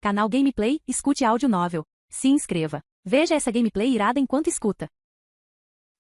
Canal Gameplay, escute áudio novel. Se inscreva. Veja essa gameplay irada enquanto escuta.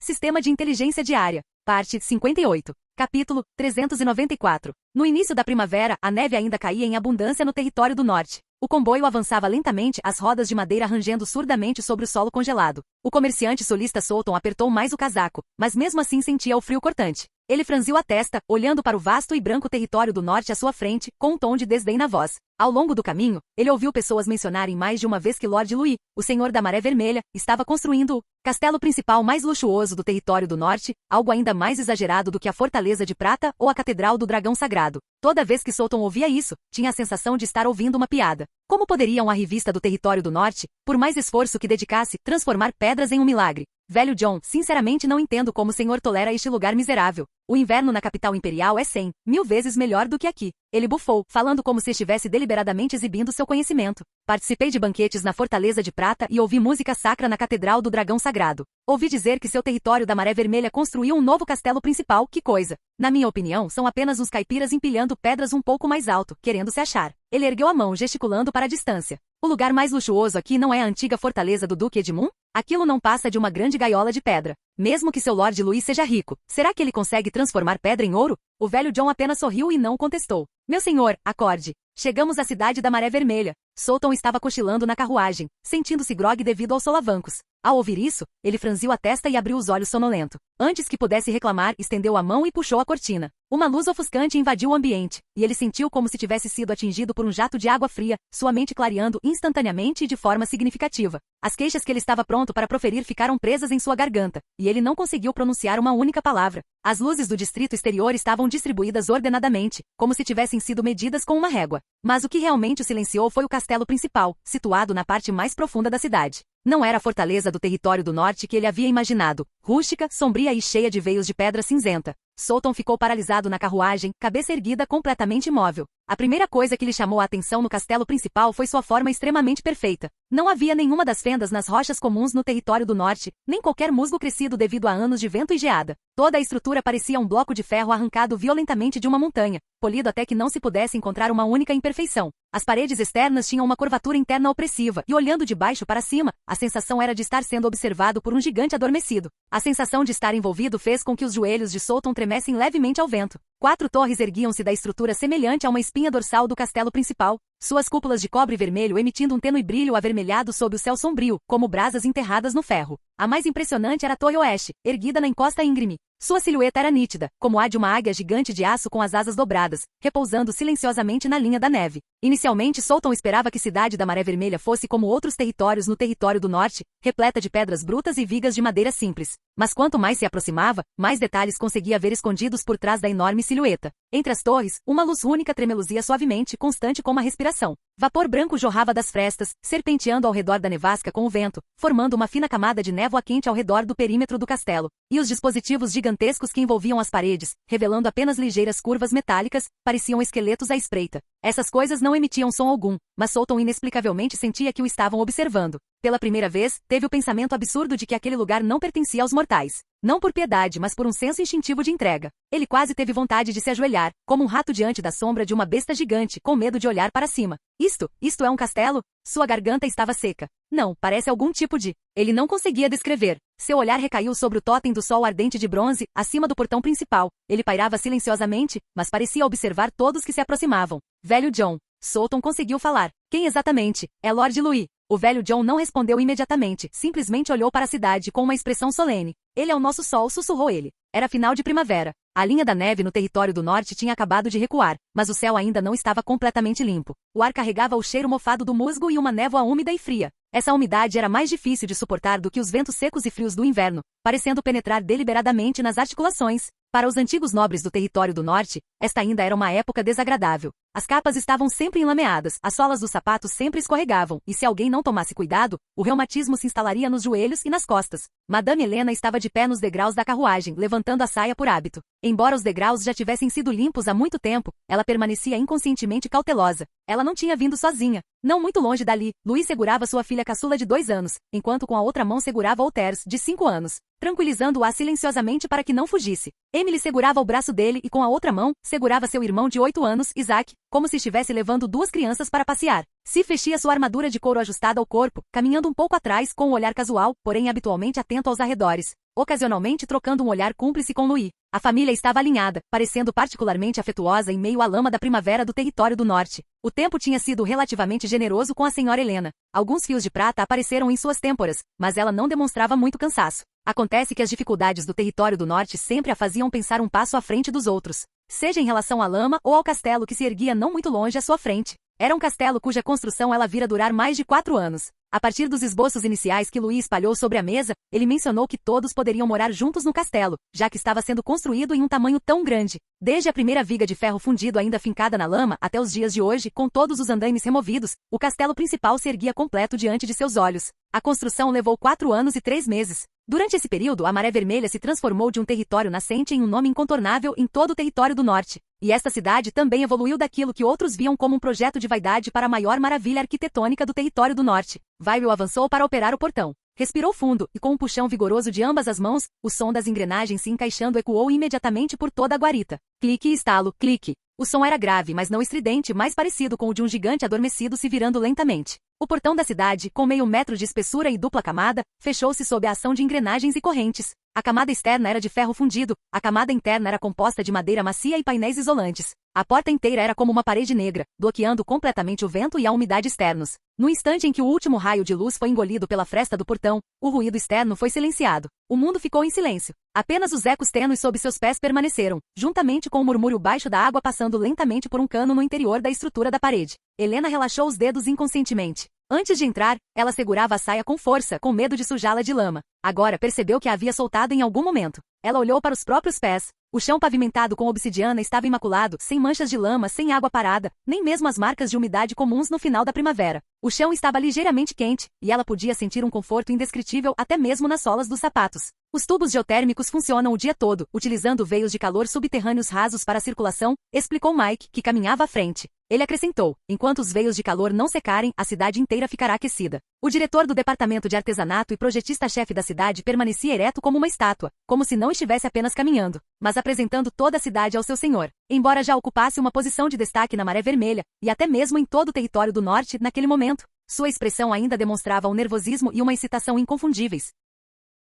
Sistema de Inteligência Diária. Parte 58. Capítulo 394. No início da primavera, a neve ainda caía em abundância no território do norte. O comboio avançava lentamente, as rodas de madeira rangendo surdamente sobre o solo congelado. O comerciante solista Solton apertou mais o casaco, mas mesmo assim sentia o frio cortante. Ele franziu a testa, olhando para o vasto e branco território do norte à sua frente, com um tom de desdém na voz. Ao longo do caminho, ele ouviu pessoas mencionarem mais de uma vez que Lord Louis, o Senhor da Maré Vermelha, estava construindo o castelo principal mais luxuoso do território do norte, algo ainda mais exagerado do que a Fortaleza de Prata ou a Catedral do Dragão Sagrado. Toda vez que Solton ouvia isso, tinha a sensação de estar ouvindo uma piada. Como poderia uma revista do território do norte, por mais esforço que dedicasse, transformar pedras em um milagre? Velho John, sinceramente não entendo como o senhor tolera este lugar miserável. O inverno na capital imperial é 100.000 vezes melhor do que aqui. Ele bufou, falando como se estivesse deliberadamente exibindo seu conhecimento. Participei de banquetes na Fortaleza de Prata e ouvi música sacra na Catedral do Dragão Sagrado. Ouvi dizer que seu território da Maré Vermelha construiu um novo castelo principal, que coisa. Na minha opinião, são apenas uns caipiras empilhando pedras um pouco mais alto, querendo se achar. Ele ergueu a mão, gesticulando para a distância. O lugar mais luxuoso aqui não é a antiga fortaleza do Duque Edmund? Aquilo não passa de uma grande gaiola de pedra. Mesmo que seu Lord Louis seja rico, será que ele consegue transformar pedra em ouro? O velho John apenas sorriu e não contestou. Meu senhor, acorde. Chegamos à cidade da Maré Vermelha. Solton estava cochilando na carruagem, sentindo-se grogue devido aos solavancos. Ao ouvir isso, ele franziu a testa e abriu os olhos sonolento. Antes que pudesse reclamar, estendeu a mão e puxou a cortina. Uma luz ofuscante invadiu o ambiente, e ele sentiu como se tivesse sido atingido por um jato de água fria, sua mente clareando instantaneamente e de forma significativa. As queixas que ele estava pronto para proferir ficaram presas em sua garganta, e ele não conseguiu pronunciar uma única palavra. As luzes do distrito exterior estavam distribuídas ordenadamente, como se tivessem sido medidas com uma régua. Mas o que realmente o silenciou foi o castelo principal, situado na parte mais profunda da cidade. Não era a fortaleza do território do norte que ele havia imaginado, rústica, sombria e cheia de veios de pedra cinzenta. Solton ficou paralisado na carruagem, cabeça erguida completamente imóvel. A primeira coisa que lhe chamou a atenção no castelo principal foi sua forma extremamente perfeita. Não havia nenhuma das fendas nas rochas comuns no território do norte, nem qualquer musgo crescido devido a anos de vento e geada. Toda a estrutura parecia um bloco de ferro arrancado violentamente de uma montanha, polido até que não se pudesse encontrar uma única imperfeição. As paredes externas tinham uma curvatura interna opressiva, e olhando de baixo para cima, a sensação era de estar sendo observado por um gigante adormecido. A sensação de estar envolvido fez com que os joelhos de Solton tremessem levemente ao vento. 4 torres erguiam-se da estrutura semelhante a uma espinha dorsal do castelo principal, suas cúpulas de cobre vermelho emitindo um tênue brilho avermelhado sob o céu sombrio, como brasas enterradas no ferro. A mais impressionante era a Torre Oeste, erguida na encosta íngreme. Sua silhueta era nítida, como a de uma águia gigante de aço com as asas dobradas, repousando silenciosamente na linha da neve. Inicialmente, Solton esperava que Cidade da Maré Vermelha fosse como outros territórios no território do norte, repleta de pedras brutas e vigas de madeira simples. Mas quanto mais se aproximava, mais detalhes conseguia ver escondidos por trás da enorme silhueta. Entre as torres, uma luz única tremeluzia suavemente, constante como a respiração. Vapor branco jorrava das frestas, serpenteando ao redor da nevasca com o vento, formando uma fina camada de névoa quente ao redor do perímetro do castelo. E os dispositivos gigantescos que envolviam as paredes, revelando apenas ligeiras curvas metálicas, pareciam esqueletos à espreita. Essas coisas não emitiam som algum, mas Solton inexplicavelmente sentia que o estavam observando. Pela primeira vez, teve o pensamento absurdo de que aquele lugar não pertencia aos mortais. Não por piedade, mas por um senso instintivo de entrega. Ele quase teve vontade de se ajoelhar, como um rato diante da sombra de uma besta gigante, com medo de olhar para cima. Isto é um castelo? Sua garganta estava seca. Não, parece algum tipo de... Ele não conseguia descrever. Seu olhar recaiu sobre o totem do sol ardente de bronze, acima do portão principal. Ele pairava silenciosamente, mas parecia observar todos que se aproximavam. Velho John. Solton conseguiu falar. Quem exatamente? É Lord Louis. O velho John não respondeu imediatamente, simplesmente olhou para a cidade com uma expressão solene. Ele é o nosso sol, sussurrou ele. Era final de primavera. A linha da neve no território do norte tinha acabado de recuar, mas o céu ainda não estava completamente limpo. O ar carregava o cheiro mofado do musgo e uma névoa úmida e fria. Essa umidade era mais difícil de suportar do que os ventos secos e frios do inverno, parecendo penetrar deliberadamente nas articulações. Para os antigos nobres do território do norte, esta ainda era uma época desagradável. As capas estavam sempre enlameadas, as solas dos sapatos sempre escorregavam, e se alguém não tomasse cuidado, o reumatismo se instalaria nos joelhos e nas costas. Madame Helena estava de pé nos degraus da carruagem, levantando a saia por hábito. Embora os degraus já tivessem sido limpos há muito tempo, ela permanecia inconscientemente cautelosa. Ela não tinha vindo sozinha. Não muito longe dali, Louis segurava sua filha caçula de 2 anos, enquanto com a outra mão segurava Outers, de 5 anos. tranquilizando-a silenciosamente para que não fugisse. Emily segurava o braço dele e com a outra mão, segurava seu irmão de 8 anos, Isaac, como se estivesse levando 2 crianças para passear. Sif vestia sua armadura de couro ajustada ao corpo, caminhando um pouco atrás com um olhar casual, porém habitualmente atento aos arredores, ocasionalmente trocando um olhar cúmplice com Louis. A família estava alinhada, parecendo particularmente afetuosa em meio à lama da primavera do território do norte. O tempo tinha sido relativamente generoso com a senhora Helena. Alguns fios de prata apareceram em suas têmporas, mas ela não demonstrava muito cansaço. Acontece que as dificuldades do território do norte sempre a faziam pensar um passo à frente dos outros, seja em relação à lama ou ao castelo que se erguia não muito longe à sua frente. Era um castelo cuja construção ela vira durar mais de 4 anos. A partir dos esboços iniciais que Louis espalhou sobre a mesa, ele mencionou que todos poderiam morar juntos no castelo, já que estava sendo construído em um tamanho tão grande. Desde a primeira viga de ferro fundido ainda fincada na lama até os dias de hoje, com todos os andaimes removidos, o castelo principal se erguia completo diante de seus olhos. A construção levou 4 anos e 3 meses. Durante esse período, a Maré Vermelha se transformou de um território nascente em um nome incontornável em todo o território do norte. E esta cidade também evoluiu daquilo que outros viam como um projeto de vaidade para a maior maravilha arquitetônica do território do norte. Vyril avançou para operar o portão. Respirou fundo, e com um puxão vigoroso de ambas as mãos, o som das engrenagens se encaixando ecoou imediatamente por toda a guarita. Clique e estalo, clique. O som era grave, mas não estridente, mais parecido com o de um gigante adormecido se virando lentamente. O portão da cidade, com meio metro de espessura e dupla camada, fechou-se sob a ação de engrenagens e correntes. A camada externa era de ferro fundido, a camada interna era composta de madeira macia e painéis isolantes. A porta inteira era como uma parede negra, bloqueando completamente o vento e a umidade externos. No instante em que o último raio de luz foi engolido pela fresta do portão, o ruído externo foi silenciado. O mundo ficou em silêncio. Apenas os ecos tênues sob seus pés permaneceram, juntamente com o murmúrio baixo da água passando lentamente por um cano no interior da estrutura da parede. Helena relaxou os dedos inconscientemente. Antes de entrar, ela segurava a saia com força, com medo de sujá-la de lama. Agora percebeu que a havia soltado em algum momento. Ela olhou para os próprios pés. O chão pavimentado com obsidiana estava imaculado, sem manchas de lama, sem água parada, nem mesmo as marcas de umidade comuns no final da primavera. O chão estava ligeiramente quente, e ela podia sentir um conforto indescritível até mesmo nas solas dos sapatos. Os tubos geotérmicos funcionam o dia todo, utilizando veios de calor subterrâneos rasos para a circulação, explicou Mike, que caminhava à frente. Ele acrescentou, enquanto os veios de calor não secarem, a cidade inteira ficará aquecida. O diretor do departamento de artesanato e projetista-chefe da cidade permanecia ereto como uma estátua, como se não estivesse apenas caminhando, mas apresentando toda a cidade ao seu senhor. Embora já ocupasse uma posição de destaque na Maré Vermelha, e até mesmo em todo o território do norte naquele momento, sua expressão ainda demonstrava um nervosismo e uma excitação inconfundíveis.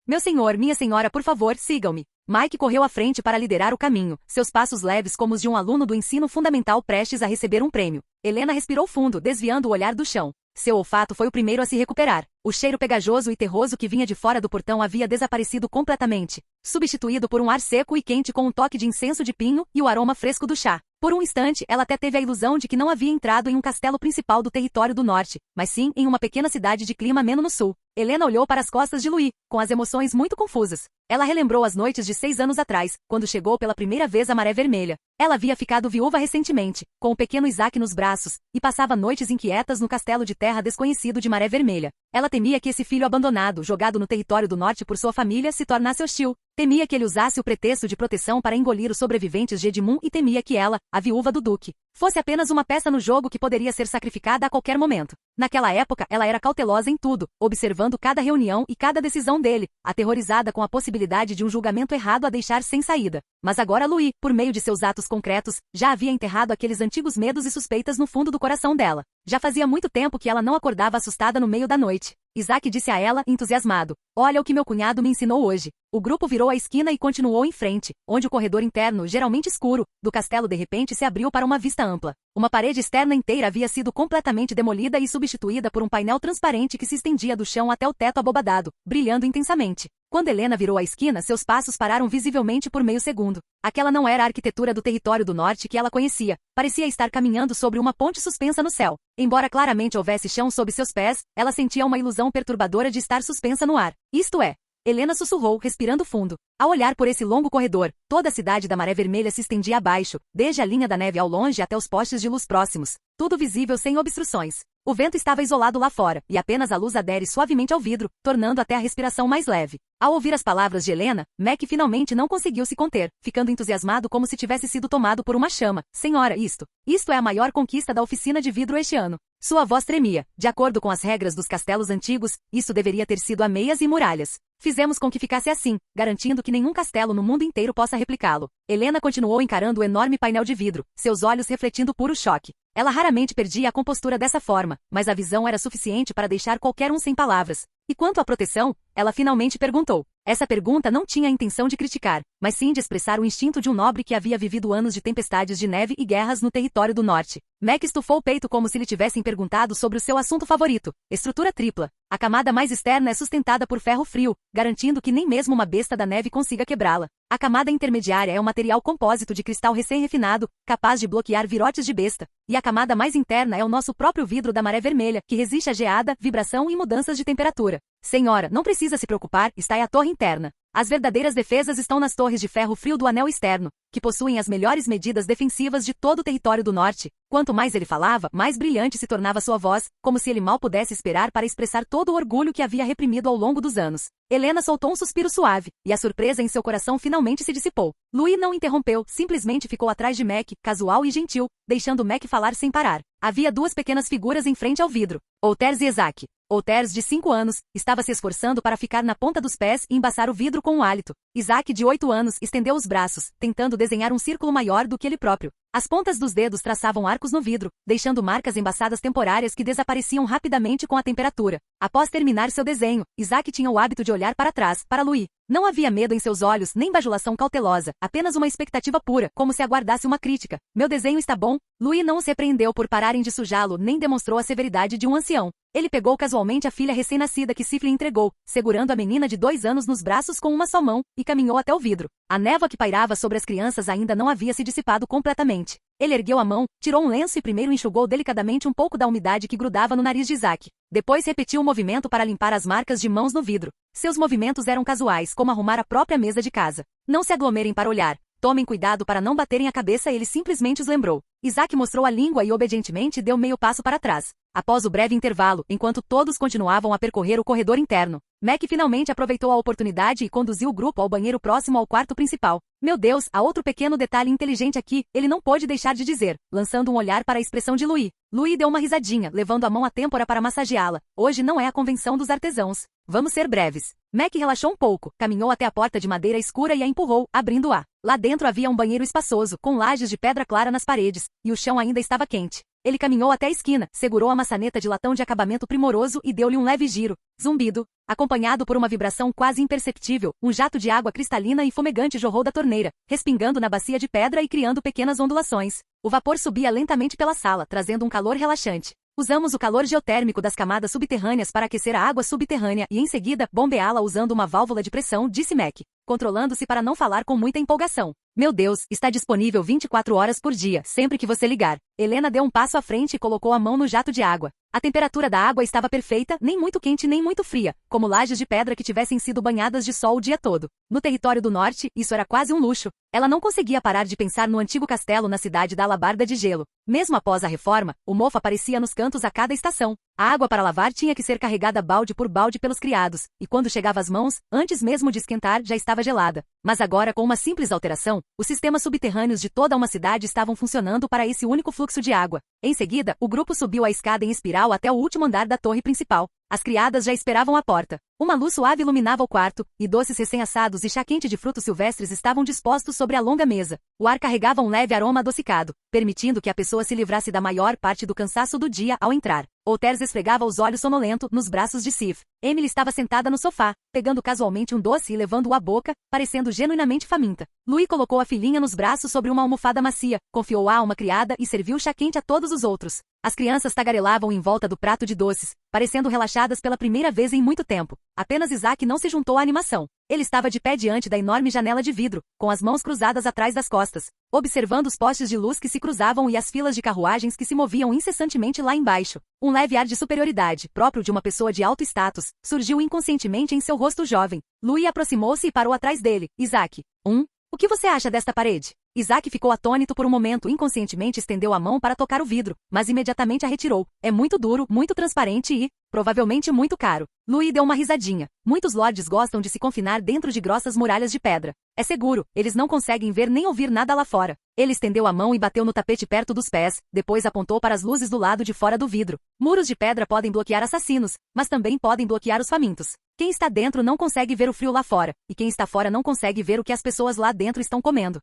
Meu senhor, minha senhora, por favor, sigam-me. Mike correu à frente para liderar o caminho, seus passos leves como os de um aluno do ensino fundamental prestes a receber um prêmio. Helena respirou fundo, desviando o olhar do chão. Seu olfato foi o primeiro a se recuperar. O cheiro pegajoso e terroso que vinha de fora do portão havia desaparecido completamente, substituído por um ar seco e quente com um toque de incenso de pinho e o aroma fresco do chá. Por um instante, ela até teve a ilusão de que não havia entrado em um castelo principal do território do norte, mas sim em uma pequena cidade de clima ameno no sul. Helena olhou para as costas de Louis, com as emoções muito confusas. Ela relembrou as noites de 6 anos atrás, quando chegou pela primeira vez à Maré Vermelha. Ela havia ficado viúva recentemente, com o pequeno Isaac nos braços, e passava noites inquietas no castelo de terra desconhecido de Maré Vermelha. Ela temia que esse filho abandonado, jogado no território do norte por sua família, se tornasse hostil. Temia que ele usasse o pretexto de proteção para engolir os sobreviventes de Edmund e temia que ela, a viúva do duque, fosse apenas uma peça no jogo que poderia ser sacrificada a qualquer momento. Naquela época, ela era cautelosa em tudo, observando cada reunião e cada decisão dele, aterrorizada com a possibilidade de um julgamento errado a deixar sem saída. Mas agora Louis, por meio de seus atos concretos, já havia enterrado aqueles antigos medos e suspeitas no fundo do coração dela. Já fazia muito tempo que ela não acordava assustada no meio da noite. Isaac disse a ela, entusiasmado, olha o que meu cunhado me ensinou hoje. O grupo virou a esquina e continuou em frente, onde o corredor interno, geralmente escuro, do castelo de repente se abriu para uma vista ampla. Uma parede externa inteira havia sido completamente demolida e substituída por um painel transparente que se estendia do chão até o teto abobadado, brilhando intensamente. Quando Helena virou a esquina, seus passos pararam visivelmente por meio segundo. Aquela não era a arquitetura do território do norte que ela conhecia. Parecia estar caminhando sobre uma ponte suspensa no céu. Embora claramente houvesse chão sob seus pés, ela sentia uma ilusão perturbadora de estar suspensa no ar. Isto é, Helena sussurrou, respirando fundo. Ao olhar por esse longo corredor, toda a cidade da Maré Vermelha se estendia abaixo, desde a linha da neve ao longe até os postes de luz próximos. Tudo visível sem obstruções. O vento estava isolado lá fora, e apenas a luz adere suavemente ao vidro, tornando até a respiração mais leve. Ao ouvir as palavras de Helena, Mac finalmente não conseguiu se conter, ficando entusiasmado como se tivesse sido tomado por uma chama. Senhora, isto é a maior conquista da oficina de vidro este ano. Sua voz tremia. De acordo com as regras dos castelos antigos, isso deveria ter sido ameias e muralhas. Fizemos com que ficasse assim, garantindo que nenhum castelo no mundo inteiro possa replicá-lo. Helena continuou encarando o enorme painel de vidro, seus olhos refletindo puro choque. Ela raramente perdia a compostura dessa forma, mas a visão era suficiente para deixar qualquer um sem palavras. E quanto à proteção, ela finalmente perguntou. Essa pergunta não tinha a intenção de criticar, mas sim de expressar o instinto de um nobre que havia vivido anos de tempestades de neve e guerras no território do norte. Mac estufou o peito como se lhe tivessem perguntado sobre o seu assunto favorito. Estrutura tripla. A camada mais externa é sustentada por ferro frio, garantindo que nem mesmo uma besta da neve consiga quebrá-la. A camada intermediária é um material compósito de cristal recém-refinado, capaz de bloquear virotes de besta. E a camada mais interna é o nosso próprio vidro da maré vermelha, que resiste à geada, vibração e mudanças de temperatura. Senhora, não precisa se preocupar, está aí a torre interna. As verdadeiras defesas estão nas torres de ferro frio do anel externo, que possuem as melhores medidas defensivas de todo o território do norte. Quanto mais ele falava, mais brilhante se tornava sua voz, como se ele mal pudesse esperar para expressar todo o orgulho que havia reprimido ao longo dos anos. Helena soltou um suspiro suave, e a surpresa em seu coração finalmente se dissipou. Louis não interrompeu, simplesmente ficou atrás de Mac, casual e gentil, deixando Mac falar sem parar. Havia duas pequenas figuras em frente ao vidro. Outers e Isaac. Outers, de 5 anos, estava se esforçando para ficar na ponta dos pés e embaçar o vidro com um hálito. Isaac, de 8 anos, estendeu os braços, tentando desenhar um círculo maior do que ele próprio. As pontas dos dedos traçavam arcos no vidro, deixando marcas embaçadas temporárias que desapareciam rapidamente com a temperatura. Após terminar seu desenho, Isaac tinha o hábito de olhar para trás, para Louis. Não havia medo em seus olhos, nem bajulação cautelosa, apenas uma expectativa pura, como se aguardasse uma crítica. Meu desenho está bom? Louis não os repreendeu por pararem de sujá-lo, nem demonstrou a severidade de um ancião. Ele pegou casualmente a filha recém-nascida que Sif lhe entregou, segurando a menina de 2 anos nos braços com uma só mão, e caminhou até o vidro. A névoa que pairava sobre as crianças ainda não havia se dissipado completamente. Ele ergueu a mão, tirou um lenço e primeiro enxugou delicadamente um pouco da umidade que grudava no nariz de Isaac. Depois repetiu o movimento para limpar as marcas de mãos no vidro. Seus movimentos eram casuais, como arrumar a própria mesa de casa. Não se aglomerem para olhar. Tomem cuidado para não baterem a cabeça, ele simplesmente os lembrou. Isaac mostrou a língua e obedientemente deu meio passo para trás. Após o breve intervalo, enquanto todos continuavam a percorrer o corredor interno, Mac finalmente aproveitou a oportunidade e conduziu o grupo ao banheiro próximo ao quarto principal. Meu Deus, há outro pequeno detalhe inteligente aqui, ele não pôde deixar de dizer, lançando um olhar para a expressão de Louis. Louis deu uma risadinha, levando a mão à têmpora para massageá-la. Hoje não é a convenção dos artesãos. Vamos ser breves. Mac relaxou um pouco, caminhou até a porta de madeira escura e a empurrou, abrindo-a. Lá dentro havia um banheiro espaçoso, com lajes de pedra clara nas paredes, e o chão ainda estava quente. Ele caminhou até a esquina, segurou a maçaneta de latão de acabamento primoroso e deu-lhe um leve giro. Zumbido. Acompanhado por uma vibração quase imperceptível, um jato de água cristalina e fumegante jorrou da torneira, respingando na bacia de pedra e criando pequenas ondulações. O vapor subia lentamente pela sala, trazendo um calor relaxante. Usamos o calor geotérmico das camadas subterrâneas para aquecer a água subterrânea e, em seguida, bombeá-la usando uma válvula de pressão, disse Mac, controlando-se para não falar com muita empolgação. Meu Deus, está disponível 24 horas por dia, sempre que você ligar. Helena deu um passo à frente e colocou a mão no jato de água. A temperatura da água estava perfeita, nem muito quente nem muito fria, como lajes de pedra que tivessem sido banhadas de sol o dia todo. No território do norte, isso era quase um luxo. Ela não conseguia parar de pensar no antigo castelo na cidade da Alabarda de Gelo. Mesmo após a reforma, o mofo aparecia nos cantos a cada estação. A água para lavar tinha que ser carregada balde por balde pelos criados, e quando chegava às mãos, antes mesmo de esquentar, já estava gelada. Mas agora, com uma simples alteração, os sistemas subterrâneos de toda uma cidade estavam funcionando para esse único fluxo de água. Em seguida, o grupo subiu a escada em espiral até o último andar da torre principal. As criadas já esperavam à porta. Uma luz suave iluminava o quarto, e doces recém-assados e chá quente de frutos silvestres estavam dispostos sobre a longa mesa. O ar carregava um leve aroma adocicado, permitindo que a pessoa se livrasse da maior parte do cansaço do dia ao entrar. Outers esfregava os olhos sonolento nos braços de Sif. Emily estava sentada no sofá, pegando casualmente um doce e levando-o à boca, parecendo genuinamente faminta. Louis colocou a filhinha nos braços sobre uma almofada macia, confiou-a a uma criada e serviu chá quente a todos os outros. As crianças tagarelavam em volta do prato de doces, parecendo relaxadas pela primeira vez em muito tempo. Apenas Isaac não se juntou à animação. Ele estava de pé diante da enorme janela de vidro, com as mãos cruzadas atrás das costas, observando os postes de luz que se cruzavam e as filas de carruagens que se moviam incessantemente lá embaixo. Um leve ar de superioridade, próprio de uma pessoa de alto status, surgiu inconscientemente em seu rosto jovem. Louis aproximou-se e parou atrás dele. Isaac. O que você acha desta parede? Isaac ficou atônito por um momento e inconscientemente estendeu a mão para tocar o vidro, mas imediatamente a retirou. É muito duro, muito transparente e, provavelmente muito caro. Louis deu uma risadinha. Muitos lords gostam de se confinar dentro de grossas muralhas de pedra. É seguro, eles não conseguem ver nem ouvir nada lá fora. Ele estendeu a mão e bateu no tapete perto dos pés, depois apontou para as luzes do lado de fora do vidro. Muros de pedra podem bloquear assassinos, mas também podem bloquear os famintos. Quem está dentro não consegue ver o frio lá fora, e quem está fora não consegue ver o que as pessoas lá dentro estão comendo.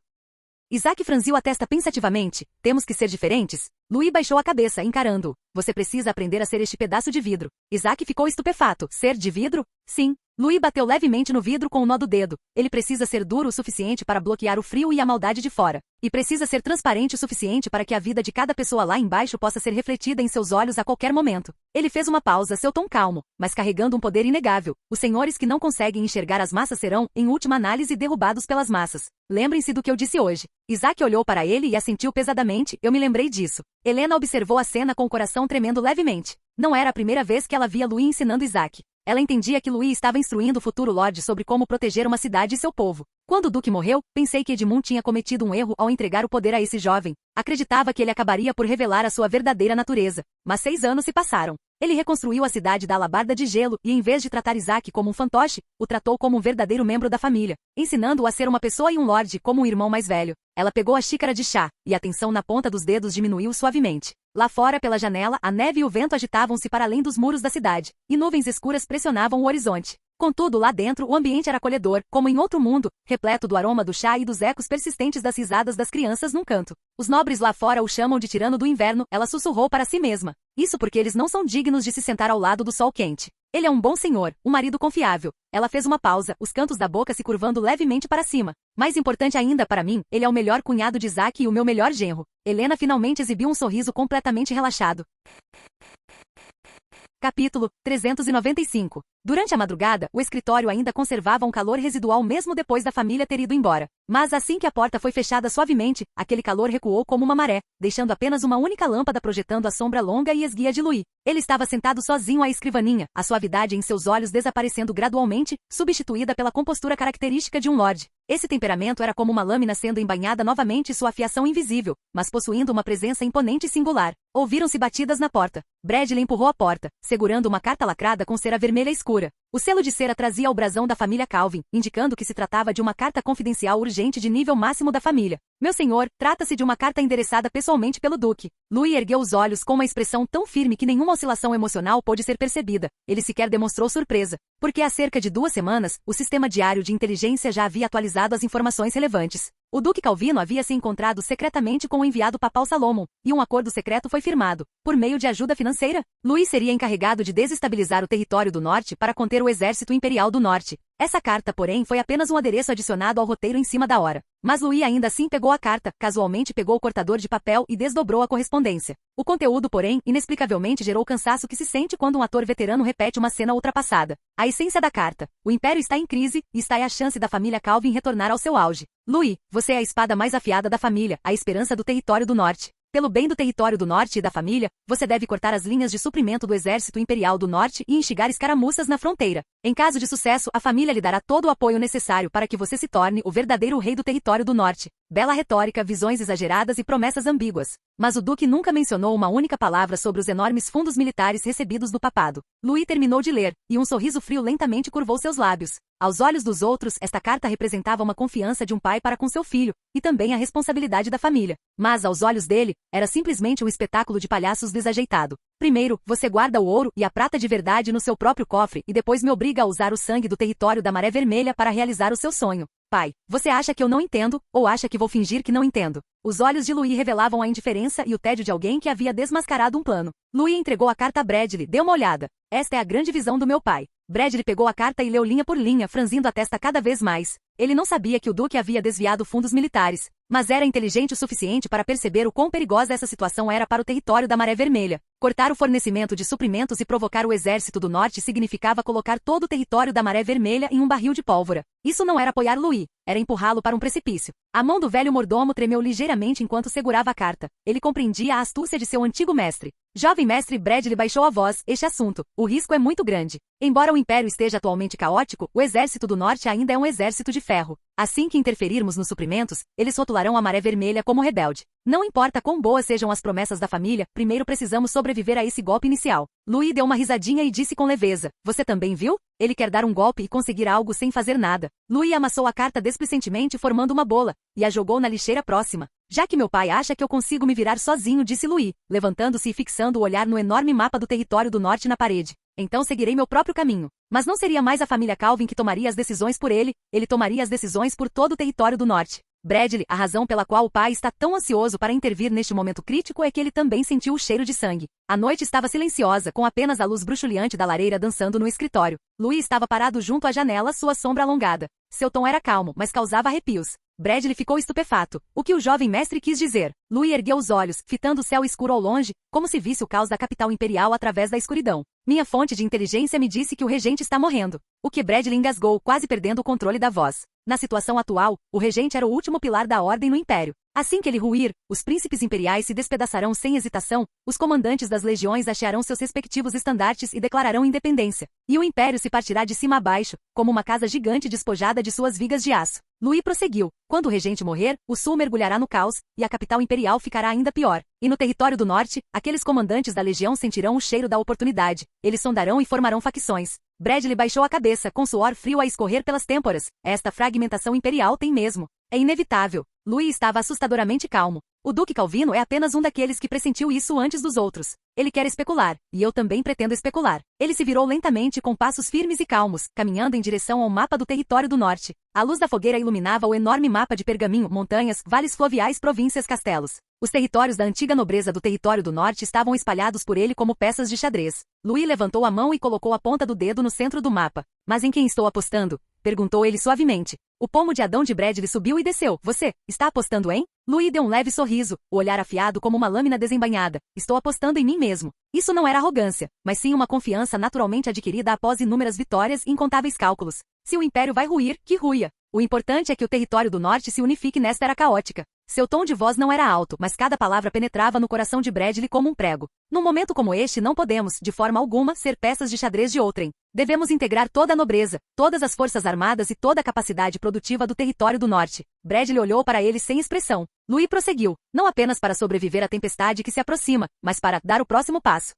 Isaac franziu a testa pensativamente. Temos que ser diferentes? Louis baixou a cabeça, encarando-o. Você precisa aprender a ser este pedaço de vidro. Isaac ficou estupefato. Ser de vidro? Sim. Louis bateu levemente no vidro com o nó do dedo. Ele precisa ser duro o suficiente para bloquear o frio e a maldade de fora. E precisa ser transparente o suficiente para que a vida de cada pessoa lá embaixo possa ser refletida em seus olhos a qualquer momento. Ele fez uma pausa, seu tom calmo, mas carregando um poder inegável. Os senhores que não conseguem enxergar as massas serão, em última análise, derrubados pelas massas. Lembrem-se do que eu disse hoje. Isaac olhou para ele e assentiu pesadamente. Eu me lembrei disso. Helena observou a cena com o coração tremendo levemente. Não era a primeira vez que ela via Louis ensinando Isaac. Ela entendia que Louis estava instruindo o futuro Lorde sobre como proteger uma cidade e seu povo. Quando o Duque morreu, pensei que Edmund tinha cometido um erro ao entregar o poder a esse jovem. Acreditava que ele acabaria por revelar a sua verdadeira natureza. Mas 6 anos se passaram. Ele reconstruiu a cidade da Alabarda de Gelo e, em vez de tratar Isaac como um fantoche, o tratou como um verdadeiro membro da família, ensinando-o a ser uma pessoa e um lorde como um irmão mais velho. Ela pegou a xícara de chá, e a tensão na ponta dos dedos diminuiu suavemente. Lá fora, pela janela, a neve e o vento agitavam-se para além dos muros da cidade, e nuvens escuras pressionavam o horizonte. Contudo, lá dentro, o ambiente era acolhedor, como em outro mundo, repleto do aroma do chá e dos ecos persistentes das risadas das crianças num canto. Os nobres lá fora o chamam de tirano do inverno, ela sussurrou para si mesma. Isso porque eles não são dignos de se sentar ao lado do sol quente. Ele é um bom senhor, um marido confiável. Ela fez uma pausa, os cantos da boca se curvando levemente para cima. Mais importante ainda para mim, ele é o melhor cunhado de Isaac e o meu melhor genro. Helena finalmente exibiu um sorriso completamente relaxado. Capítulo 395. Durante a madrugada, o escritório ainda conservava um calor residual mesmo depois da família ter ido embora. Mas assim que a porta foi fechada suavemente, aquele calor recuou como uma maré, deixando apenas uma única lâmpada projetando a sombra longa e esguia de Louis. Ele estava sentado sozinho à escrivaninha, a suavidade em seus olhos desaparecendo gradualmente, substituída pela compostura característica de um lorde. Esse temperamento era como uma lâmina sendo embainhada novamente e sua afiação invisível, mas possuindo uma presença imponente e singular. Ouviram-se batidas na porta. Bradley empurrou a porta, segurando uma carta lacrada com cera vermelha escura. O selo de cera trazia o brasão da família Calvin, indicando que se tratava de uma carta confidencial urgente de nível máximo da família. Meu senhor, trata-se de uma carta endereçada pessoalmente pelo Duque. Louis ergueu os olhos com uma expressão tão firme que nenhuma oscilação emocional pôde ser percebida. Ele sequer demonstrou surpresa, porque há cerca de 2 semanas, o sistema diário de inteligência já havia atualizado as informações relevantes. O Duque Calvino havia se encontrado secretamente com o enviado papal Salomon, e um acordo secreto foi firmado. Por meio de ajuda financeira, Louis seria encarregado de desestabilizar o território do norte para conter o exército imperial do norte. Essa carta, porém, foi apenas um adereço adicionado ao roteiro em cima da hora. Mas Louis ainda assim pegou a carta, casualmente pegou o cortador de papel e desdobrou a correspondência. O conteúdo, porém, inexplicavelmente gerou o cansaço que se sente quando um ator veterano repete uma cena ultrapassada. A essência da carta. O Império está em crise, e está aí a chance da família Calvin retornar ao seu auge. Louis, você é a espada mais afiada da família, a esperança do território do norte. Pelo bem do território do norte e da família, você deve cortar as linhas de suprimento do exército imperial do norte e instigar escaramuças na fronteira. Em caso de sucesso, a família lhe dará todo o apoio necessário para que você se torne o verdadeiro rei do território do norte. Bela retórica, visões exageradas e promessas ambíguas. Mas o Duque nunca mencionou uma única palavra sobre os enormes fundos militares recebidos do papado. Louis terminou de ler, e um sorriso frio lentamente curvou seus lábios. Aos olhos dos outros, esta carta representava uma confiança de um pai para com seu filho, e também a responsabilidade da família. Mas, aos olhos dele, era simplesmente um espetáculo de palhaços desajeitado. Primeiro, você guarda o ouro e a prata de verdade no seu próprio cofre e depois me obriga a usar o sangue do território da Maré Vermelha para realizar o seu sonho. Pai, você acha que eu não entendo, ou acha que vou fingir que não entendo? Os olhos de Louis revelavam a indiferença e o tédio de alguém que havia desmascarado um plano. Louis entregou a carta a Bradley, deu uma olhada. Esta é a grande visão do meu pai. Bradley pegou a carta e leu linha por linha, franzindo a testa cada vez mais. Ele não sabia que o Duque havia desviado fundos militares, mas era inteligente o suficiente para perceber o quão perigosa essa situação era para o território da Maré Vermelha. Cortar o fornecimento de suprimentos e provocar o exército do norte significava colocar todo o território da Maré Vermelha em um barril de pólvora. Isso não era apoiar Louis, era empurrá-lo para um precipício. A mão do velho mordomo tremeu ligeiramente enquanto segurava a carta. Ele compreendia a astúcia de seu antigo mestre. Jovem mestre Bradley baixou a voz, este assunto, o risco é muito grande. Embora o Império esteja atualmente caótico, o Exército do Norte ainda é um exército de ferro. Assim que interferirmos nos suprimentos, eles rotularão a Maré Vermelha como rebelde. Não importa quão boas sejam as promessas da família, primeiro precisamos sobreviver a esse golpe inicial. Louis deu uma risadinha e disse com leveza, você também viu? Ele quer dar um golpe e conseguir algo sem fazer nada. Louis amassou a carta desplicentemente formando uma bola, e a jogou na lixeira próxima. Já que meu pai acha que eu consigo me virar sozinho, disse Louis, levantando-se e fixando o olhar no enorme mapa do território do norte na parede. Então seguirei meu próprio caminho. Mas não seria mais a família Calvin que tomaria as decisões por ele tomaria as decisões por todo o território do norte. Bradley, a razão pela qual o pai está tão ansioso para intervir neste momento crítico é que ele também sentiu o cheiro de sangue. A noite estava silenciosa, com apenas a luz bruxuleante da lareira dançando no escritório. Louis estava parado junto à janela, sua sombra alongada. Seu tom era calmo, mas causava arrepios. Bradley ficou estupefato. O que o jovem mestre quis dizer? Louis ergueu os olhos, fitando o céu escuro ao longe, como se visse o caos da capital imperial através da escuridão. Minha fonte de inteligência me disse que o regente está morrendo. O que Bradley engasgou, quase perdendo o controle da voz. Na situação atual, o regente era o último pilar da ordem no Império. Assim que ele ruir, os príncipes imperiais se despedaçarão sem hesitação, os comandantes das legiões hastearão seus respectivos estandartes e declararão independência. E o Império se partirá de cima a baixo, como uma casa gigante despojada de suas vigas de aço. Louis prosseguiu. Quando o regente morrer, o sul mergulhará no caos, e a capital imperial ficará ainda pior. E no território do norte, aqueles comandantes da legião sentirão o cheiro da oportunidade. Eles sondarão e formarão facções. Bradley baixou a cabeça, com suor frio a escorrer pelas têmporas. Esta fragmentação imperial tem mesmo. É inevitável. Louis estava assustadoramente calmo. O Duque Calvino é apenas um daqueles que pressentiu isso antes dos outros. Ele quer especular, e eu também pretendo especular. Ele se virou lentamente com passos firmes e calmos, caminhando em direção ao mapa do território do norte. A luz da fogueira iluminava o enorme mapa de pergaminho, montanhas, vales fluviais, províncias, castelos. Os territórios da antiga nobreza do território do norte estavam espalhados por ele como peças de xadrez. Louis levantou a mão e colocou a ponta do dedo no centro do mapa. Mas em quem estou apostando? Perguntou ele suavemente. O pomo de Adão de Bradley subiu e desceu. Você, está apostando em? Louis deu um leve sorriso, o olhar afiado como uma lâmina desembainhada. Estou apostando em mim mesmo. Isso não era arrogância, mas sim uma confiança naturalmente adquirida após inúmeras vitórias e incontáveis cálculos. Se o Império vai ruir, que ruia. O importante é que o território do norte se unifique nesta era caótica. Seu tom de voz não era alto, mas cada palavra penetrava no coração de Bradley como um prego. Num momento como este não podemos, de forma alguma, ser peças de xadrez de outrem. Devemos integrar toda a nobreza, todas as forças armadas e toda a capacidade produtiva do território do norte. Bradley olhou para ele sem expressão. Louis prosseguiu, não apenas para sobreviver à tempestade que se aproxima, mas para dar o próximo passo.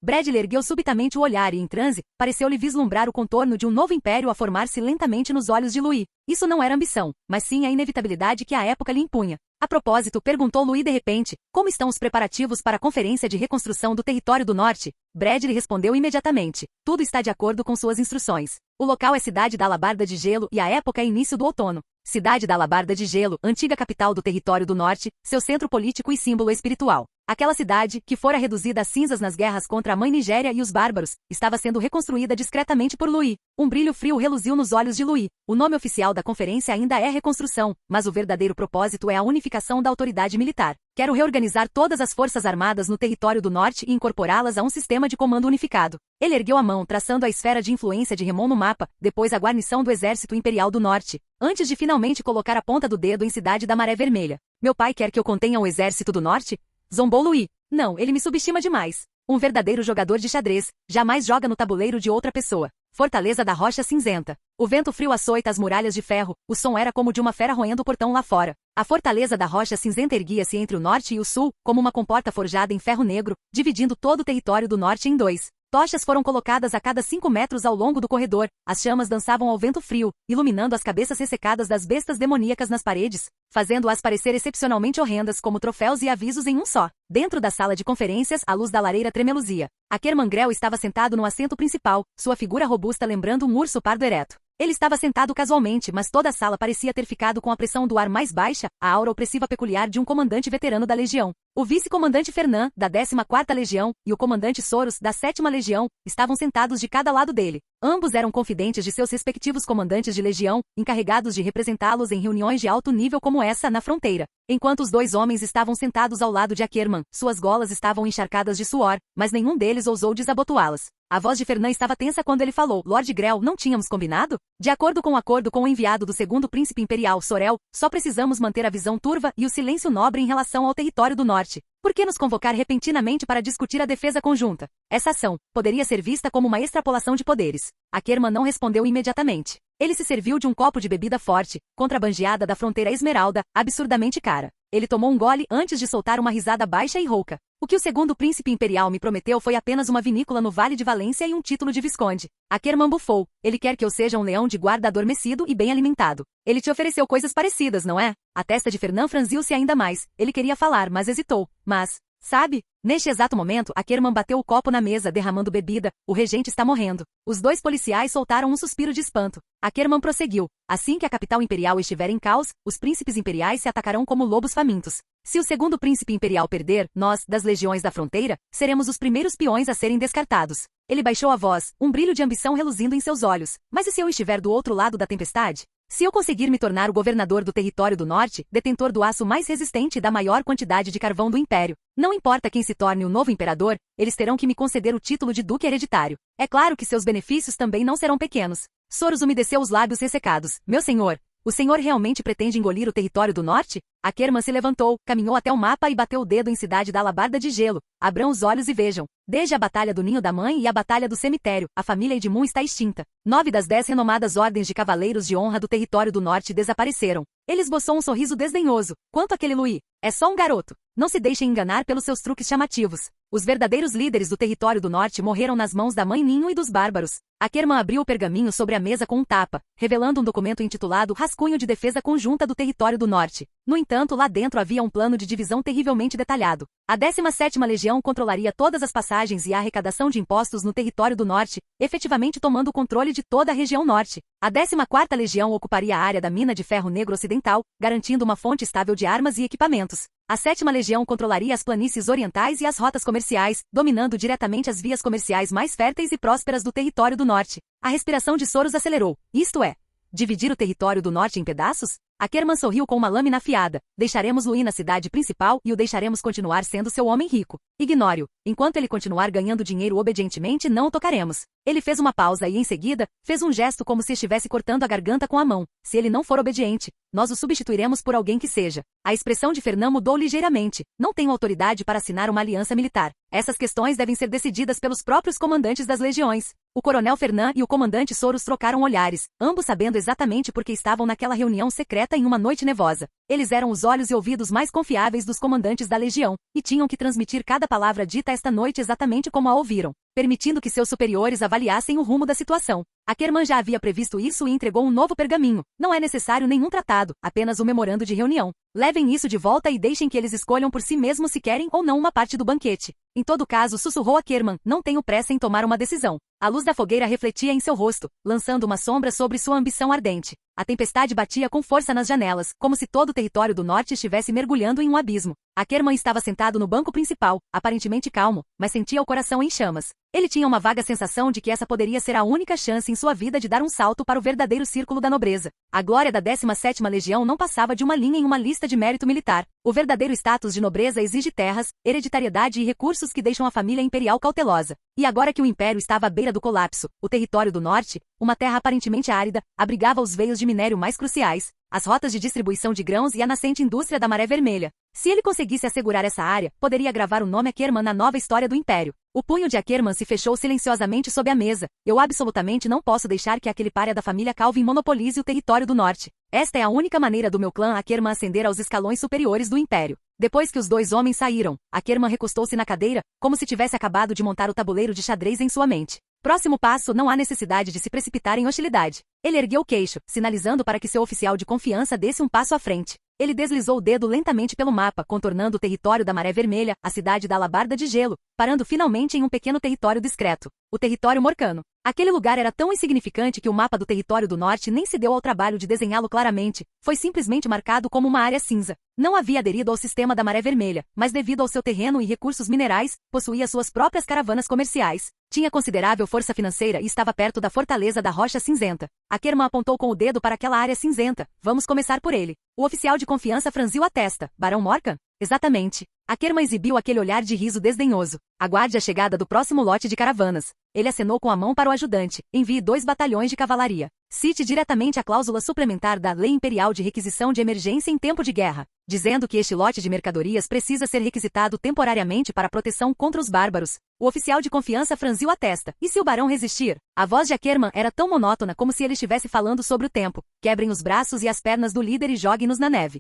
Bradley ergueu subitamente o olhar e, em transe, pareceu-lhe vislumbrar o contorno de um novo império a formar-se lentamente nos olhos de Louis. Isso não era ambição, mas sim a inevitabilidade que a época lhe impunha. A propósito, perguntou Louis de repente, como estão os preparativos para a Conferência de Reconstrução do Território do Norte? Bradley respondeu imediatamente. Tudo está de acordo com suas instruções. O local é Cidade da Alabarda de Gelo e a época é início do outono. Cidade da Alabarda de Gelo, antiga capital do Território do Norte, seu centro político e símbolo espiritual. Aquela cidade, que fora reduzida a cinzas nas guerras contra a mãe Nigéria e os bárbaros, estava sendo reconstruída discretamente por Louis. Um brilho frio reluziu nos olhos de Louis. O nome oficial da conferência ainda é reconstrução, mas o verdadeiro propósito é a unificação da autoridade militar. Quero reorganizar todas as forças armadas no território do norte e incorporá-las a um sistema de comando unificado. Ele ergueu a mão, traçando a esfera de influência de Remon no mapa, depois a guarnição do Exército Imperial do Norte, antes de finalmente colocar a ponta do dedo em Cidade da Maré Vermelha. Meu pai quer que eu contenha o Exército do Norte? Zombou Louis. Não, ele me subestima demais. Um verdadeiro jogador de xadrez, jamais joga no tabuleiro de outra pessoa. Fortaleza da Rocha Cinzenta. O vento frio açoita as muralhas de ferro, o som era como de uma fera roendo o portão lá fora. A Fortaleza da Rocha Cinzenta erguia-se entre o norte e o sul, como uma comporta forjada em ferro negro, dividindo todo o território do norte em dois. Tochas foram colocadas a cada 5 metros ao longo do corredor, as chamas dançavam ao vento frio, iluminando as cabeças ressecadas das bestas demoníacas nas paredes, fazendo-as parecer excepcionalmente horrendas como troféus e avisos em um só. Dentro da sala de conferências, a luz da lareira tremeluzia. Akermangrel estava sentado no assento principal, sua figura robusta lembrando um urso pardo ereto. Ele estava sentado casualmente, mas toda a sala parecia ter ficado com a pressão do ar mais baixa, a aura opressiva peculiar de um comandante veterano da legião. O vice-comandante Fernand, da 14ª Legião, e o comandante Soros, da 7ª Legião, estavam sentados de cada lado dele. Ambos eram confidentes de seus respectivos comandantes de legião, encarregados de representá-los em reuniões de alto nível como essa na fronteira. Enquanto os dois homens estavam sentados ao lado de Akerman, suas golas estavam encharcadas de suor, mas nenhum deles ousou desabotoá-las. A voz de Fernand estava tensa quando ele falou, Lord Grell, não tínhamos combinado? De acordo com o enviado do segundo príncipe imperial, Sorel, só precisamos manter a visão turva e o silêncio nobre em relação ao território do norte. Norte. Por que nos convocar repentinamente para discutir a defesa conjunta? Essa ação poderia ser vista como uma extrapolação de poderes. Ackerman não respondeu imediatamente. Ele se serviu de um copo de bebida forte, contrabandeada da fronteira Esmeralda, absurdamente cara. Ele tomou um gole antes de soltar uma risada baixa e rouca. O que o segundo príncipe imperial me prometeu foi apenas uma vinícola no Vale de Valência e um título de visconde. Ackerman bufou. Ele quer que eu seja um leão de guarda adormecido e bem alimentado. Ele te ofereceu coisas parecidas, não é? A testa de Fernand franziu-se ainda mais. Ele queria falar, mas hesitou. Mas, sabe? Neste exato momento, Ackerman bateu o copo na mesa, derramando bebida. O regente está morrendo. Os dois policiais soltaram um suspiro de espanto. Ackerman prosseguiu. Assim que a capital imperial estiver em caos, os príncipes imperiais se atacarão como lobos famintos. Se o segundo príncipe imperial perder, nós, das legiões da fronteira, seremos os primeiros peões a serem descartados. Ele baixou a voz, um brilho de ambição reluzindo em seus olhos. Mas e se eu estiver do outro lado da tempestade? Se eu conseguir me tornar o governador do território do norte, detentor do aço mais resistente e da maior quantidade de carvão do império, não importa quem se torne o novo imperador, eles terão que me conceder o título de duque hereditário. É claro que seus benefícios também não serão pequenos. Soros umedeceu os lábios ressecados. Meu senhor, o senhor realmente pretende engolir o território do norte? Ackerman se levantou, caminhou até o mapa e bateu o dedo em Cidade da Alabarda de Gelo. Abram os olhos e vejam. Desde a Batalha do Ninho da Mãe e a Batalha do Cemitério, a família Edmund está extinta. 9 das 10 renomadas ordens de cavaleiros de honra do território do norte desapareceram. Ele esboçou um sorriso desdenhoso. Quanto àquele Louis, é só um garoto. Não se deixem enganar pelos seus truques chamativos. Os verdadeiros líderes do território do norte morreram nas mãos da Mãe Ninho e dos bárbaros. Ackerman abriu o pergaminho sobre a mesa com um tapa, revelando um documento intitulado Rascunho de Defesa Conjunta do Território do Norte. No entanto, lá dentro havia um plano de divisão terrivelmente detalhado. A 17ª Legião controlaria todas as passagens e a arrecadação de impostos no território do norte, efetivamente tomando o controle de toda a região norte. A 14ª Legião ocuparia a área da mina de ferro negro ocidental, garantindo uma fonte estável de armas e equipamentos. A 7ª Legião controlaria as planícies orientais e as rotas comerciais, dominando diretamente as vias comerciais mais férteis e prósperas do território do norte. A respiração de Soros acelerou. Isto é, dividir o território do norte em pedaços? Ackerman sorriu com uma lâmina afiada. Deixaremos Louis na cidade principal e o deixaremos continuar sendo seu homem rico. Ignore-o. Enquanto ele continuar ganhando dinheiro obedientemente, não o tocaremos. Ele fez uma pausa e, em seguida, fez um gesto como se estivesse cortando a garganta com a mão. Se ele não for obediente, nós o substituiremos por alguém que seja. A expressão de Fernand mudou ligeiramente. Não tenho autoridade para assinar uma aliança militar. Essas questões devem ser decididas pelos próprios comandantes das legiões. O coronel Fernand e o comandante Soros trocaram olhares, ambos sabendo exatamente por que estavam naquela reunião secreta em uma noite nevosa. Eles eram os olhos e ouvidos mais confiáveis dos comandantes da legião, e tinham que transmitir cada palavra dita esta noite exatamente como a ouviram, permitindo que seus superiores avaliassem o rumo da situação. Ackerman já havia previsto isso e entregou um novo pergaminho. Não é necessário nenhum tratado, apenas um memorando de reunião. Levem isso de volta e deixem que eles escolham por si mesmos se querem ou não uma parte do banquete. Em todo caso, sussurrou Ackerman, não tenho pressa em tomar uma decisão. A luz da fogueira refletia em seu rosto, lançando uma sombra sobre sua ambição ardente. A tempestade batia com força nas janelas, como se todo o território do norte estivesse mergulhando em um abismo. Ackerman estava sentado no banco principal, aparentemente calmo, mas sentia o coração em chamas. Ele tinha uma vaga sensação de que essa poderia ser a única chance em sua vida de dar um salto para o verdadeiro círculo da nobreza. A glória da 17ª Legião não passava de uma linha em uma lista de mérito militar. O verdadeiro status de nobreza exige terras, hereditariedade e recursos que deixam a família imperial cautelosa. E agora que o império estava à beira do colapso, o território do norte, uma terra aparentemente árida, abrigava os veios de minério mais cruciais, as rotas de distribuição de grãos e a nascente indústria da Maré Vermelha. Se ele conseguisse assegurar essa área, poderia gravar o nome Ackerman na nova história do império. O punho de Ackerman se fechou silenciosamente sob a mesa. Eu absolutamente não posso deixar que aquele pária da família Calvin monopolize o território do norte. Esta é a única maneira do meu clã Ackerman ascender aos escalões superiores do império. Depois que os dois homens saíram, Ackerman recostou-se na cadeira, como se tivesse acabado de montar o tabuleiro de xadrez em sua mente. Próximo passo, não há necessidade de se precipitar em hostilidade. Ele ergueu o queixo, sinalizando para que seu oficial de confiança desse um passo à frente. Ele deslizou o dedo lentamente pelo mapa, contornando o território da Maré Vermelha, a cidade da Alabarda de Gelo, parando finalmente em um pequeno território discreto, o território Morcano. Aquele lugar era tão insignificante que o mapa do território do norte nem se deu ao trabalho de desenhá-lo claramente, foi simplesmente marcado como uma área cinza. Não havia aderido ao sistema da Maré Vermelha, mas devido ao seu terreno e recursos minerais, possuía suas próprias caravanas comerciais. Tinha considerável força financeira e estava perto da fortaleza da Rocha Cinzenta. Ackerman apontou com o dedo para aquela área cinzenta. Vamos começar por ele. O oficial de confiança franziu a testa. Barão Morcan? Exatamente. Ackerman exibiu aquele olhar de riso desdenhoso. Aguarde a chegada do próximo lote de caravanas. Ele acenou com a mão para o ajudante. Envie 2 batalhões de cavalaria. Cite diretamente a cláusula suplementar da Lei Imperial de Requisição de Emergência em Tempo de Guerra, dizendo que este lote de mercadorias precisa ser requisitado temporariamente para proteção contra os bárbaros. O oficial de confiança franziu a testa. E se o barão resistir? A voz de Ackerman era tão monótona como se ele estivesse falando sobre o tempo. Quebrem os braços e as pernas do líder e jogue-nos na neve.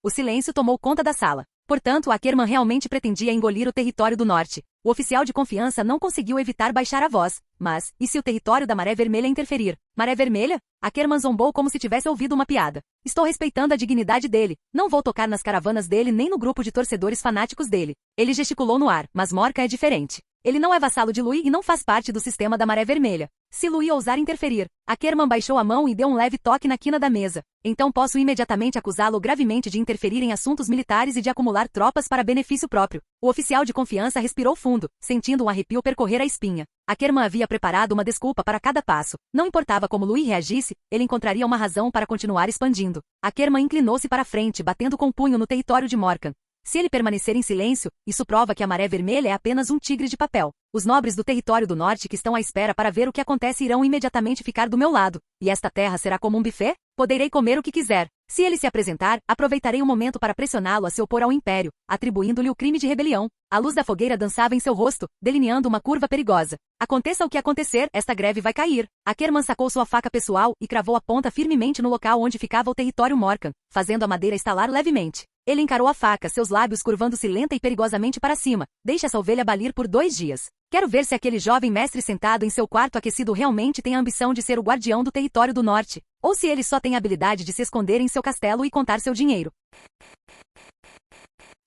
O silêncio tomou conta da sala. Portanto, Ackerman realmente pretendia engolir o território do norte. O oficial de confiança não conseguiu evitar baixar a voz. Mas, e se o território da Maré Vermelha interferir? Maré Vermelha? Ackerman zombou como se tivesse ouvido uma piada. Estou respeitando a dignidade dele. Não vou tocar nas caravanas dele nem no grupo de torcedores fanáticos dele. Ele gesticulou no ar, mas Morka é diferente. Ele não é vassalo de Louis e não faz parte do sistema da Maré Vermelha. Se Louis ousar interferir, Ackerman baixou a mão e deu um leve toque na quina da mesa. Então posso imediatamente acusá-lo gravemente de interferir em assuntos militares e de acumular tropas para benefício próprio. O oficial de confiança respirou fundo, sentindo um arrepio percorrer a espinha. Ackerman havia preparado uma desculpa para cada passo. Não importava como Louis reagisse, ele encontraria uma razão para continuar expandindo. Ackerman inclinou-se para frente, batendo com o punho no território de Morkan. Se ele permanecer em silêncio, isso prova que a Maré Vermelha é apenas um tigre de papel. Os nobres do território do norte que estão à espera para ver o que acontece irão imediatamente ficar do meu lado. E esta terra será como um buffet? Poderei comer o que quiser. Se ele se apresentar, aproveitarei o momento para pressioná-lo a se opor ao império, atribuindo-lhe o crime de rebelião. A luz da fogueira dançava em seu rosto, delineando uma curva perigosa. Aconteça o que acontecer, esta greve vai cair. Ackerman sacou sua faca pessoal e cravou a ponta firmemente no local onde ficava o território Morkan, fazendo a madeira estalar levemente. Ele encarou a faca, seus lábios curvando-se lenta e perigosamente para cima. Deixe essa ovelha balir por 2 dias. Quero ver se aquele jovem mestre sentado em seu quarto aquecido realmente tem a ambição de ser o guardião do território do norte, ou se ele só tem a habilidade de se esconder em seu castelo e contar seu dinheiro.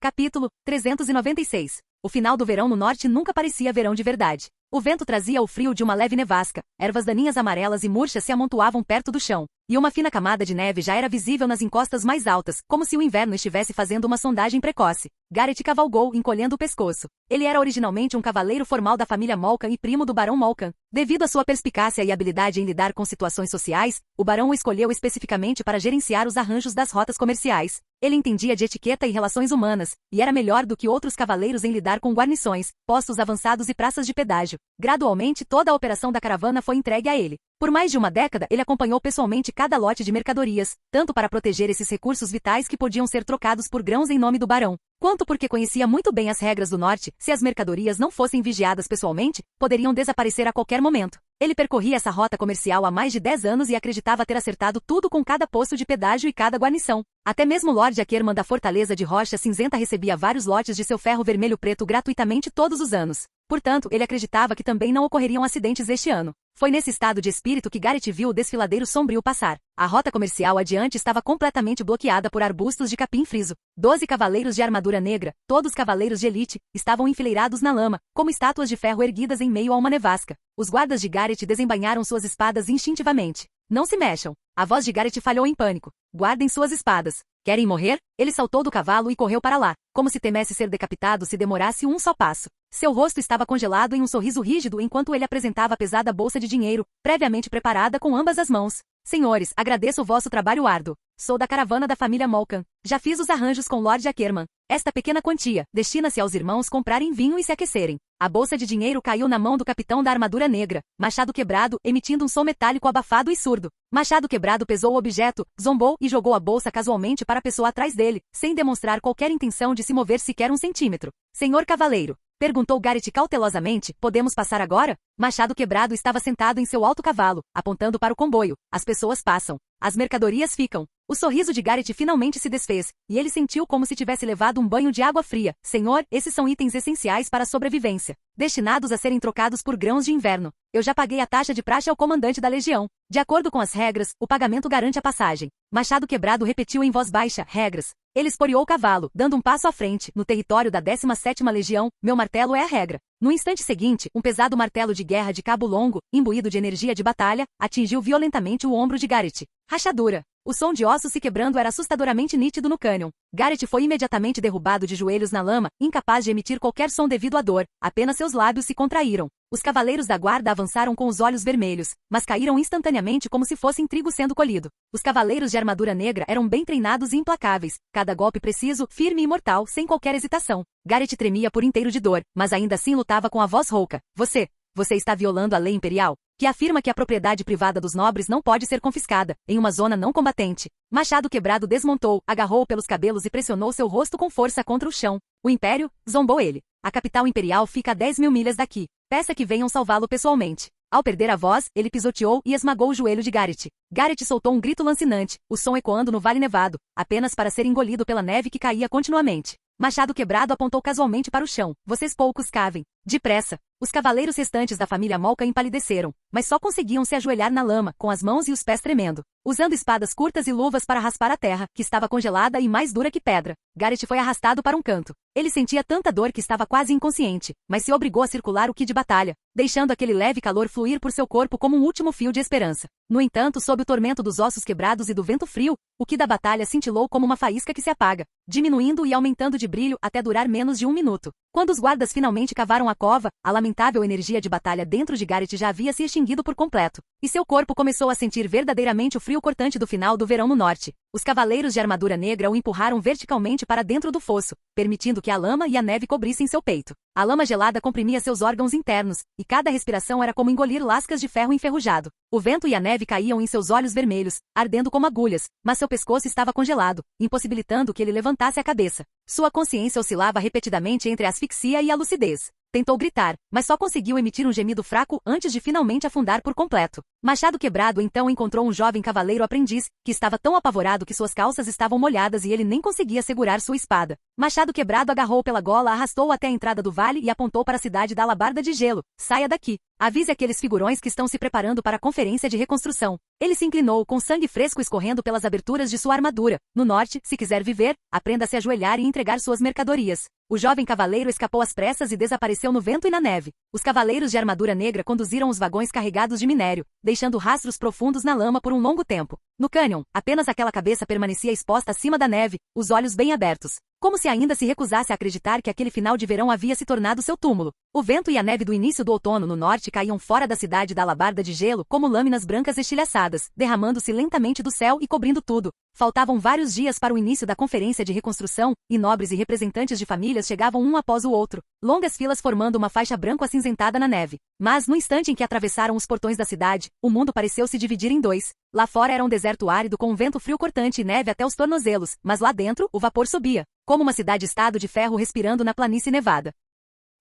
Capítulo 396. O final do verão no norte nunca parecia verão de verdade. O vento trazia o frio de uma leve nevasca, ervas daninhas amarelas e murchas se amontoavam perto do chão, e uma fina camada de neve já era visível nas encostas mais altas, como se o inverno estivesse fazendo uma sondagem precoce. Garrett cavalgou, encolhendo o pescoço. Ele era originalmente um cavaleiro formal da família Malkan e primo do barão Malkan. Devido à sua perspicácia e habilidade em lidar com situações sociais, o barão o escolheu especificamente para gerenciar os arranjos das rotas comerciais. Ele entendia de etiqueta e relações humanas, e era melhor do que outros cavaleiros em lidar com guarnições, postos avançados e praças de pedágio. Gradualmente toda a operação da caravana foi entregue a ele. Por mais de uma década, ele acompanhou pessoalmente cada lote de mercadorias, tanto para proteger esses recursos vitais que podiam ser trocados por grãos em nome do barão, quanto porque conhecia muito bem as regras do norte. Se as mercadorias não fossem vigiadas pessoalmente, poderiam desaparecer a qualquer momento. Ele percorria essa rota comercial há mais de 10 anos e acreditava ter acertado tudo com cada posto de pedágio e cada guarnição. Até mesmo Lord Ackerman da Fortaleza de Rocha Cinzenta recebia vários lotes de seu ferro vermelho preto gratuitamente todos os anos. Portanto, ele acreditava que também não ocorreriam acidentes este ano. Foi nesse estado de espírito que Garrett viu o desfiladeiro sombrio passar. A rota comercial adiante estava completamente bloqueada por arbustos de capim friso. 12 cavaleiros de armadura negra, todos cavaleiros de elite, estavam enfileirados na lama, como estátuas de ferro erguidas em meio a uma nevasca. Os guardas de Garrett desembainharam suas espadas instintivamente. Não se mexam. A voz de Garrett falhou em pânico. Guardem suas espadas. Querem morrer? Ele saltou do cavalo e correu para lá, como se temesse ser decapitado se demorasse um só passo. Seu rosto estava congelado em um sorriso rígido enquanto ele apresentava a pesada bolsa de dinheiro, previamente preparada com ambas as mãos. Senhores, agradeço o vosso trabalho árduo. Sou da caravana da família Malkan. Já fiz os arranjos com Lord Ackerman. Esta pequena quantia destina-se aos irmãos comprarem vinho e se aquecerem. A bolsa de dinheiro caiu na mão do capitão da armadura negra, machado quebrado, emitindo um som metálico abafado e surdo. Machado quebrado pesou o objeto, zombou e jogou a bolsa casualmente para a pessoa atrás dele, sem demonstrar qualquer intenção de se mover sequer um centímetro. Senhor cavaleiro, perguntou Garrett cautelosamente, podemos passar agora? Machado quebrado estava sentado em seu alto cavalo, apontando para o comboio. As pessoas passam. As mercadorias ficam. O sorriso de Garrett finalmente se desfez, e ele sentiu como se tivesse levado um banho de água fria. Senhor, esses são itens essenciais para a sobrevivência, destinados a serem trocados por grãos de inverno. Eu já paguei a taxa de praxe ao comandante da legião. De acordo com as regras, o pagamento garante a passagem. Machado quebrado repetiu em voz baixa, regras. Ele esporeou o cavalo, dando um passo à frente. No território da 17ª Legião, meu martelo é a regra. No instante seguinte, um pesado martelo de guerra de cabo longo, imbuído de energia de batalha, atingiu violentamente o ombro de Garrett. Rachadura. O som de ossos se quebrando era assustadoramente nítido no cânion. Garrett foi imediatamente derrubado de joelhos na lama, incapaz de emitir qualquer som devido à dor. Apenas seus lábios se contraíram. Os cavaleiros da guarda avançaram com os olhos vermelhos, mas caíram instantaneamente como se fossem trigo sendo colhido. Os cavaleiros de armadura negra eram bem treinados e implacáveis. Cada golpe preciso, firme e mortal, sem qualquer hesitação. Garrett tremia por inteiro de dor, mas ainda assim lutava com a voz rouca. Você está violando a lei imperial? que afirma que a propriedade privada dos nobres não pode ser confiscada, em uma zona não combatente. Machado Quebrado desmontou, agarrou-o pelos cabelos e pressionou seu rosto com força contra o chão. O Império? Zombou ele. A capital imperial fica a 10.000 milhas daqui. Peça que venham salvá-lo pessoalmente. Ao perder a voz, ele pisoteou e esmagou o joelho de Garrett. Garrett soltou um grito lancinante, o som ecoando no Vale Nevado, apenas para ser engolido pela neve que caía continuamente. Machado Quebrado apontou casualmente para o chão. Vocês poucos cavem. Depressa. Os cavaleiros restantes da família Molca empalideceram, mas só conseguiam se ajoelhar na lama, com as mãos e os pés tremendo, usando espadas curtas e luvas para raspar a terra, que estava congelada e mais dura que pedra. Garrett foi arrastado para um canto. Ele sentia tanta dor que estava quase inconsciente, mas se obrigou a circular o kit de batalha, deixando aquele leve calor fluir por seu corpo como um último fio de esperança. No entanto, sob o tormento dos ossos quebrados e do vento frio, o ki da batalha cintilou como uma faísca que se apaga, diminuindo e aumentando de brilho até durar menos de 1 minuto. Quando os guardas finalmente cavaram a cova, a lamentável energia de batalha dentro de Garrett já havia se extinguido por completo, e seu corpo começou a sentir verdadeiramente o frio cortante do final do verão no norte. Os cavaleiros de armadura negra o empurraram verticalmente para dentro do fosso, permitindo que a lama e a neve cobrissem seu peito. A lama gelada comprimia seus órgãos internos, e cada respiração era como engolir lascas de ferro enferrujado. O vento e a neve caíam em seus olhos vermelhos, ardendo como agulhas, mas seu pescoço estava congelado, impossibilitando que ele levantasse a cabeça. Sua consciência oscilava repetidamente entre a asfixia e a lucidez. Tentou gritar, mas só conseguiu emitir um gemido fraco antes de finalmente afundar por completo. Machado Quebrado então encontrou um jovem cavaleiro aprendiz, que estava tão apavorado que suas calças estavam molhadas e ele nem conseguia segurar sua espada. Machado Quebrado agarrou pela gola, arrastou-o até a entrada do vale e apontou para a cidade da Alabarda de Gelo. Saia daqui. Avise aqueles figurões que estão se preparando para a conferência de reconstrução. Ele se inclinou, com sangue fresco escorrendo pelas aberturas de sua armadura. No norte, se quiser viver, aprenda a se ajoelhar e entregar suas mercadorias. O jovem cavaleiro escapou às pressas e desapareceu no vento e na neve. Os cavaleiros de armadura negra conduziram os vagões carregados de minério, deixando rastros profundos na lama por um longo tempo. No cânion, apenas aquela cabeça permanecia exposta acima da neve, os olhos bem abertos, como se ainda se recusasse a acreditar que aquele final de verão havia se tornado seu túmulo. O vento e a neve do início do outono no norte caíam fora da cidade da Alabarda de Gelo como lâminas brancas estilhaçadas, derramando-se lentamente do céu e cobrindo tudo. Faltavam vários dias para o início da conferência de reconstrução, e nobres e representantes de famílias chegavam um após o outro, longas filas formando uma faixa branco-acinzentada na neve. Mas, no instante em que atravessaram os portões da cidade, o mundo pareceu se dividir em dois. Lá fora era um deserto árido com um vento frio cortante e neve até os tornozelos, mas lá dentro, o vapor subia, como uma cidade-estado de ferro respirando na planície nevada.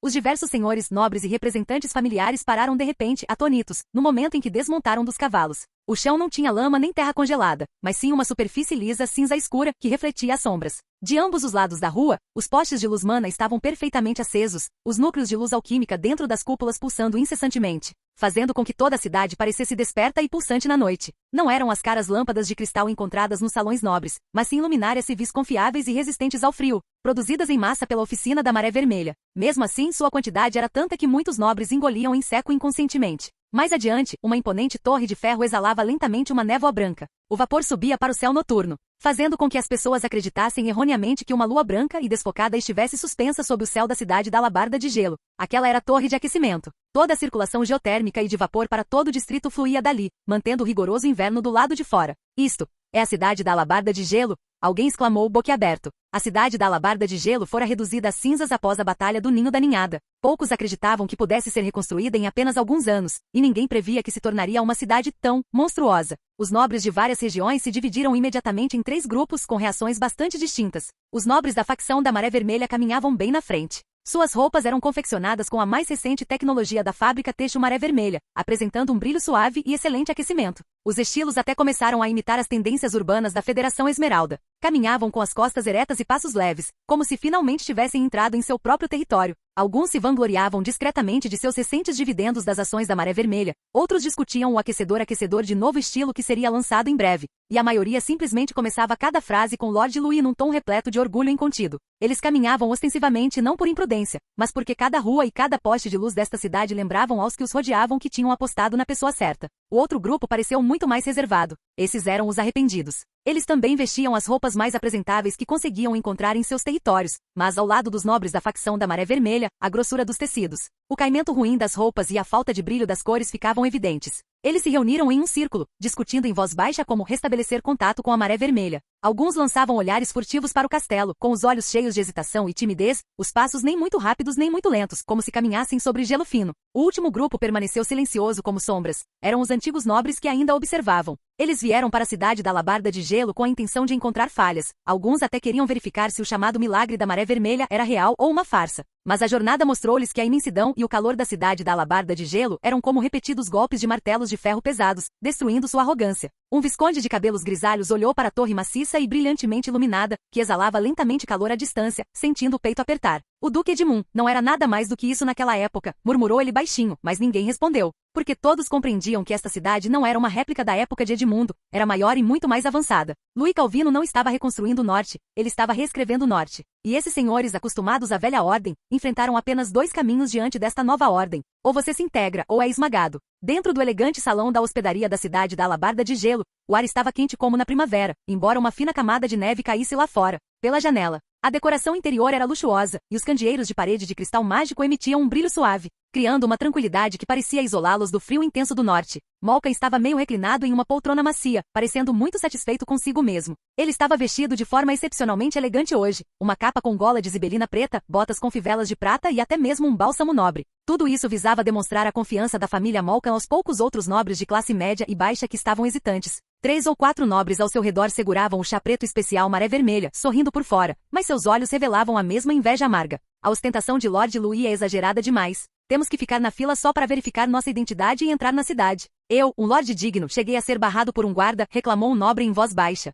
Os diversos senhores, nobres e representantes familiares pararam de repente, atônitos, no momento em que desmontaram dos cavalos. O chão não tinha lama nem terra congelada, mas sim uma superfície lisa cinza escura que refletia as sombras. De ambos os lados da rua, os postes de luz mana estavam perfeitamente acesos, os núcleos de luz alquímica dentro das cúpulas pulsando incessantemente, fazendo com que toda a cidade parecesse desperta e pulsante na noite. Não eram as caras lâmpadas de cristal encontradas nos salões nobres, mas sim luminárias civis confiáveis e resistentes ao frio, produzidas em massa pela oficina da Maré Vermelha. Mesmo assim, sua quantidade era tanta que muitos nobres engoliam em seco inconscientemente. Mais adiante, uma imponente torre de ferro exalava lentamente uma névoa branca. O vapor subia para o céu noturno, fazendo com que as pessoas acreditassem erroneamente que uma lua branca e desfocada estivesse suspensa sob o céu da cidade da Alabarda de Gelo. Aquela era a torre de aquecimento. Toda a circulação geotérmica e de vapor para todo o distrito fluía dali, mantendo o rigoroso inverno do lado de fora. Isto é a cidade da Alabarda de Gelo? Alguém exclamou boquiaberto. A cidade da Alabarda de Gelo fora reduzida a cinzas após a Batalha do Ninho da Ninhada. Poucos acreditavam que pudesse ser reconstruída em apenas alguns anos, e ninguém previa que se tornaria uma cidade tão monstruosa. Os nobres de várias regiões se dividiram imediatamente em 3 grupos com reações bastante distintas. Os nobres da facção da Maré Vermelha caminhavam bem na frente. Suas roupas eram confeccionadas com a mais recente tecnologia da fábrica Têxtil Maré Vermelha, apresentando um brilho suave e excelente aquecimento. Os estilos até começaram a imitar as tendências urbanas da Federação Esmeralda. Caminhavam com as costas eretas e passos leves, como se finalmente tivessem entrado em seu próprio território. Alguns se vangloriavam discretamente de seus recentes dividendos das ações da Maré Vermelha, outros discutiam o aquecedor de novo estilo que seria lançado em breve, e a maioria simplesmente começava cada frase com Lord Louis num tom repleto de orgulho incontido. Eles caminhavam ostensivamente não por imprudência, mas porque cada rua e cada poste de luz desta cidade lembravam aos que os rodeavam que tinham apostado na pessoa certa. O outro grupo pareceu muito mais reservado. Esses eram os arrependidos. Eles também vestiam as roupas mais apresentáveis que conseguiam encontrar em seus territórios, mas ao lado dos nobres da facção da Maré Vermelha, a grossura dos tecidos, O caimento ruim das roupas e a falta de brilho das cores ficavam evidentes. Eles se reuniram em um círculo, discutindo em voz baixa como restabelecer contato com a maré vermelha. Alguns lançavam olhares furtivos para o castelo, com os olhos cheios de hesitação e timidez, os passos nem muito rápidos nem muito lentos, como se caminhassem sobre gelo fino. O último grupo permaneceu silencioso como sombras. Eram os antigos nobres que ainda observavam. Eles vieram para a cidade da Alabarda de Gelo com a intenção de encontrar falhas. Alguns até queriam verificar se o chamado milagre da maré vermelha era real ou uma farsa. Mas a jornada mostrou-lhes que a imensidão e o calor da cidade da Alabarda de Gelo eram como repetidos golpes de martelos de ferro pesados, destruindo sua arrogância. Um visconde de cabelos grisalhos olhou para a torre maciça e brilhantemente iluminada, que exalava lentamente calor à distância, sentindo o peito apertar. O Duque Edmund não era nada mais do que isso naquela época, murmurou ele baixinho, mas ninguém respondeu. Porque todos compreendiam que esta cidade não era uma réplica da época de Edmundo, era maior e muito mais avançada. Luís Calvino não estava reconstruindo o norte, ele estava reescrevendo o norte. E esses senhores, acostumados à velha ordem, enfrentaram apenas dois caminhos diante desta nova ordem. Ou você se integra, ou é esmagado. Dentro do elegante salão da hospedaria da cidade da Alabarda de Gelo, o ar estava quente como na primavera, embora uma fina camada de neve caísse lá fora, pela janela. A decoração interior era luxuosa, e os candeeiros de parede de cristal mágico emitiam um brilho suave, criando uma tranquilidade que parecia isolá-los do frio intenso do norte. Malcolm estava meio reclinado em uma poltrona macia, parecendo muito satisfeito consigo mesmo. Ele estava vestido de forma excepcionalmente elegante hoje, uma capa com gola de zibelina preta, botas com fivelas de prata e até mesmo um bálsamo nobre. Tudo isso visava demonstrar a confiança da família Malcolm aos poucos outros nobres de classe média e baixa que estavam hesitantes. 3 ou 4 nobres ao seu redor seguravam o chá preto especial maré vermelha, sorrindo por fora, mas seus olhos revelavam a mesma inveja amarga. A ostentação de Lord Louis é exagerada demais. Temos que ficar na fila só para verificar nossa identidade e entrar na cidade. Eu, um lorde digno, cheguei a ser barrado por um guarda, reclamou um nobre em voz baixa.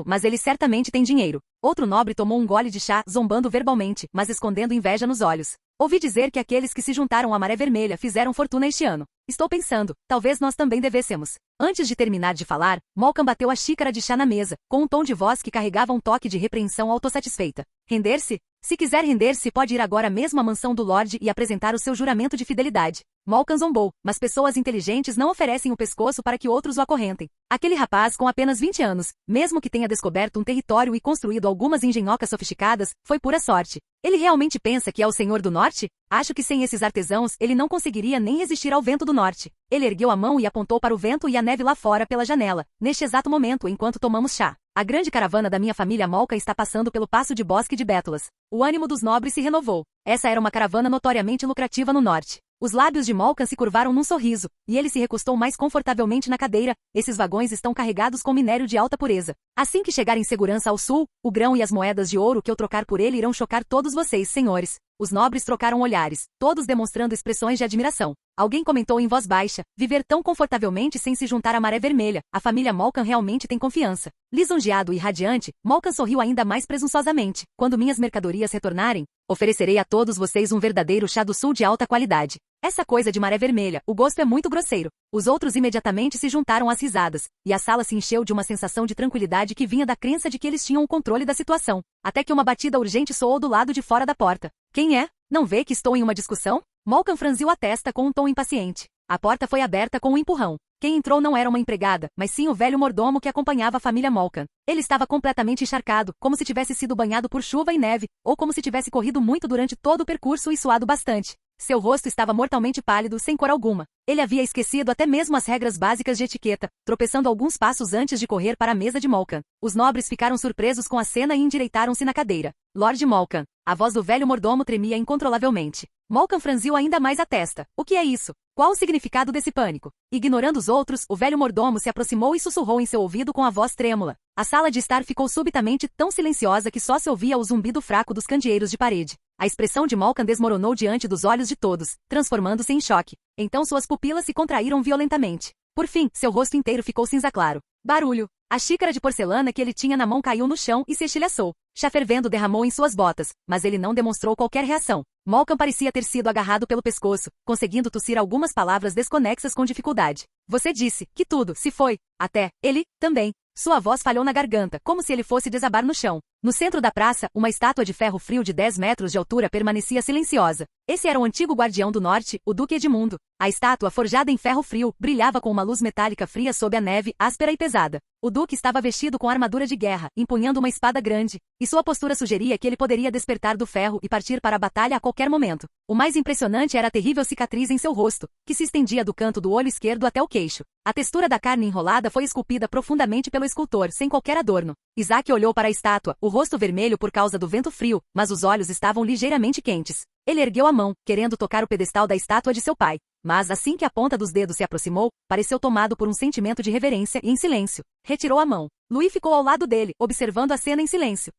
Mas ele certamente tem dinheiro. Outro nobre tomou um gole de chá, zombando verbalmente, mas escondendo inveja nos olhos. Ouvi dizer que aqueles que se juntaram à maré vermelha fizeram fortuna este ano. Estou pensando, talvez nós também devêssemos. Antes de terminar de falar, Malcolm bateu a xícara de chá na mesa, com um tom de voz que carregava um toque de repreensão autossatisfeita. Render-se? Se quiser render-se, pode ir agora mesmo à mansão do Lorde e apresentar o seu juramento de fidelidade. Malcolm zombou, mas pessoas inteligentes não oferecem o pescoço para que outros o acorrentem. Aquele rapaz com apenas 20 anos, mesmo que tenha descoberto um território e construído algumas engenhocas sofisticadas, foi pura sorte. Ele realmente pensa que é o Senhor do Norte? Acho que sem esses artesãos ele não conseguiria nem resistir ao vento do norte. Ele ergueu a mão e apontou para o vento e a neve lá fora pela janela, neste exato momento enquanto tomamos chá. A grande caravana da minha família Malcolm está passando pelo passo de bosque de Bétulas. O ânimo dos nobres se renovou. Essa era uma caravana notoriamente lucrativa no norte. Os lábios de Malcolm se curvaram num sorriso, e ele se recostou mais confortavelmente na cadeira. Esses vagões estão carregados com minério de alta pureza. Assim que chegar em segurança ao sul, o grão e as moedas de ouro que eu trocar por ele irão chocar todos vocês, senhores. Os nobres trocaram olhares, todos demonstrando expressões de admiração. Alguém comentou em voz baixa, viver tão confortavelmente sem se juntar à maré vermelha, a família Malcolm realmente tem confiança. Lisonjeado e radiante, Malcolm sorriu ainda mais presunçosamente. Quando minhas mercadorias retornarem, oferecerei a todos vocês um verdadeiro chá do sul de alta qualidade. Essa coisa de maré vermelha, o gosto é muito grosseiro. Os outros imediatamente se juntaram às risadas, e a sala se encheu de uma sensação de tranquilidade que vinha da crença de que eles tinham o controle da situação. Até que uma batida urgente soou do lado de fora da porta. Quem é? Não vê que estou em uma discussão? Malcolm franziu a testa com um tom impaciente. A porta foi aberta com um empurrão. Quem entrou não era uma empregada, mas sim o velho mordomo que acompanhava a família Malcolm. Ele estava completamente encharcado, como se tivesse sido banhado por chuva e neve, ou como se tivesse corrido muito durante todo o percurso e suado bastante. Seu rosto estava mortalmente pálido, sem cor alguma. Ele havia esquecido até mesmo as regras básicas de etiqueta, tropeçando alguns passos antes de correr para a mesa de Malcolm. Os nobres ficaram surpresos com a cena e endireitaram-se na cadeira. Lord Malcolm. A voz do velho mordomo tremia incontrolavelmente. Malcolm franziu ainda mais a testa. O que é isso? Qual o significado desse pânico? Ignorando os outros, o velho mordomo se aproximou e sussurrou em seu ouvido com a voz trêmula. A sala de estar ficou subitamente tão silenciosa que só se ouvia o zumbido fraco dos candeeiros de parede. A expressão de Malcolm desmoronou diante dos olhos de todos, transformando-se em choque. Então suas pupilas se contraíram violentamente. Por fim, seu rosto inteiro ficou cinza claro. Barulho. A xícara de porcelana que ele tinha na mão caiu no chão e se estilhaçou. Chá fervendo derramou em suas botas, mas ele não demonstrou qualquer reação. Malcolm parecia ter sido agarrado pelo pescoço, conseguindo tossir algumas palavras desconexas com dificuldade. Você disse que tudo se foi. Até ele também. Sua voz falhou na garganta, como se ele fosse desabar no chão. No centro da praça, uma estátua de ferro frio de 10 metros de altura permanecia silenciosa. Esse era o antigo guardião do norte, o Duque Edmundo. A estátua, forjada em ferro frio, brilhava com uma luz metálica fria sob a neve, áspera e pesada. O Duque estava vestido com armadura de guerra, empunhando uma espada grande, e sua postura sugeria que ele poderia despertar do ferro e partir para a batalha a qualquer momento. O mais impressionante era a terrível cicatriz em seu rosto, que se estendia do canto do olho esquerdo até o queixo. A textura da carne enrolada foi esculpida profundamente pelo escultor, sem qualquer adorno. Isaac olhou para a estátua, o rosto vermelho por causa do vento frio, mas os olhos estavam ligeiramente quentes. Ele ergueu a mão, querendo tocar o pedestal da estátua de seu pai. Mas assim que a ponta dos dedos se aproximou, pareceu tomado por um sentimento de reverência e em silêncio. Retirou a mão. Louis ficou ao lado dele, observando a cena em silêncio.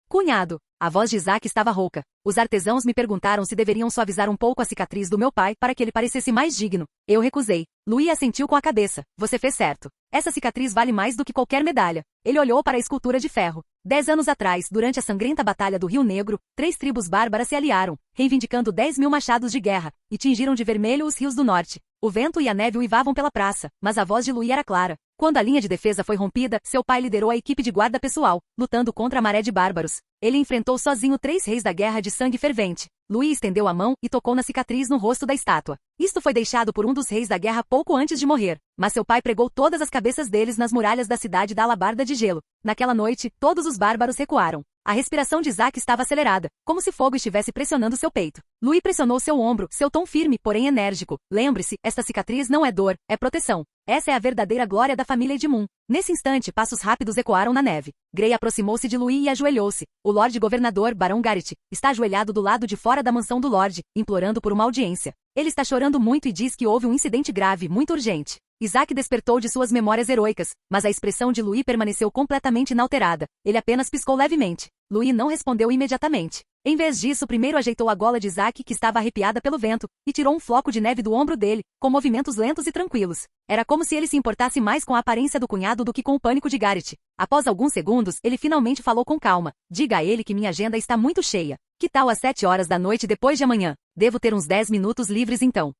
Cunhado. A voz de Isaac estava rouca. Os artesãos me perguntaram se deveriam suavizar um pouco a cicatriz do meu pai para que ele parecesse mais digno. Eu recusei. Louis assentiu com a cabeça. Você fez certo. Essa cicatriz vale mais do que qualquer medalha. Ele olhou para a escultura de ferro. 10 anos atrás, durante a sangrenta Batalha do Rio Negro, 3 tribos bárbaras se aliaram, reivindicando 10.000 machados de guerra, e tingiram de vermelho os rios do norte. O vento e a neve uivavam pela praça, mas a voz de Louis era clara. Quando a linha de defesa foi rompida, seu pai liderou a equipe de guarda pessoal, lutando contra a maré de bárbaros. Ele enfrentou sozinho 3 reis da guerra de sangue fervente. Louis estendeu a mão e tocou na cicatriz no rosto da estátua. Isto foi deixado por um dos reis da guerra pouco antes de morrer, mas seu pai pregou todas as cabeças deles nas muralhas da cidade da Alabarda de Gelo. Naquela noite, todos os bárbaros recuaram. A respiração de Isaac estava acelerada, como se fogo estivesse pressionando seu peito. Louis pressionou seu ombro, seu tom firme, porém enérgico. Lembre-se, esta cicatriz não é dor, é proteção. Essa é a verdadeira glória da família Edmund. Nesse instante, passos rápidos ecoaram na neve. Grey aproximou-se de Louis e ajoelhou-se. O Lorde Governador, Barão Garrett, está ajoelhado do lado de fora da mansão do Lorde, implorando por uma audiência. Ele está chorando muito e diz que houve um incidente grave, muito urgente. Isaac despertou de suas memórias heroicas, mas a expressão de Louis permaneceu completamente inalterada. Ele apenas piscou levemente. Louis não respondeu imediatamente. Em vez disso, primeiro ajeitou a gola de Isaac, que estava arrepiada pelo vento, e tirou um floco de neve do ombro dele, com movimentos lentos e tranquilos. Era como se ele se importasse mais com a aparência do cunhado do que com o pânico de Garrett. Após alguns segundos, ele finalmente falou com calma. Diga a ele que minha agenda está muito cheia. Que tal às 7 horas da noite depois de amanhã? Devo ter uns 10 minutos livres então.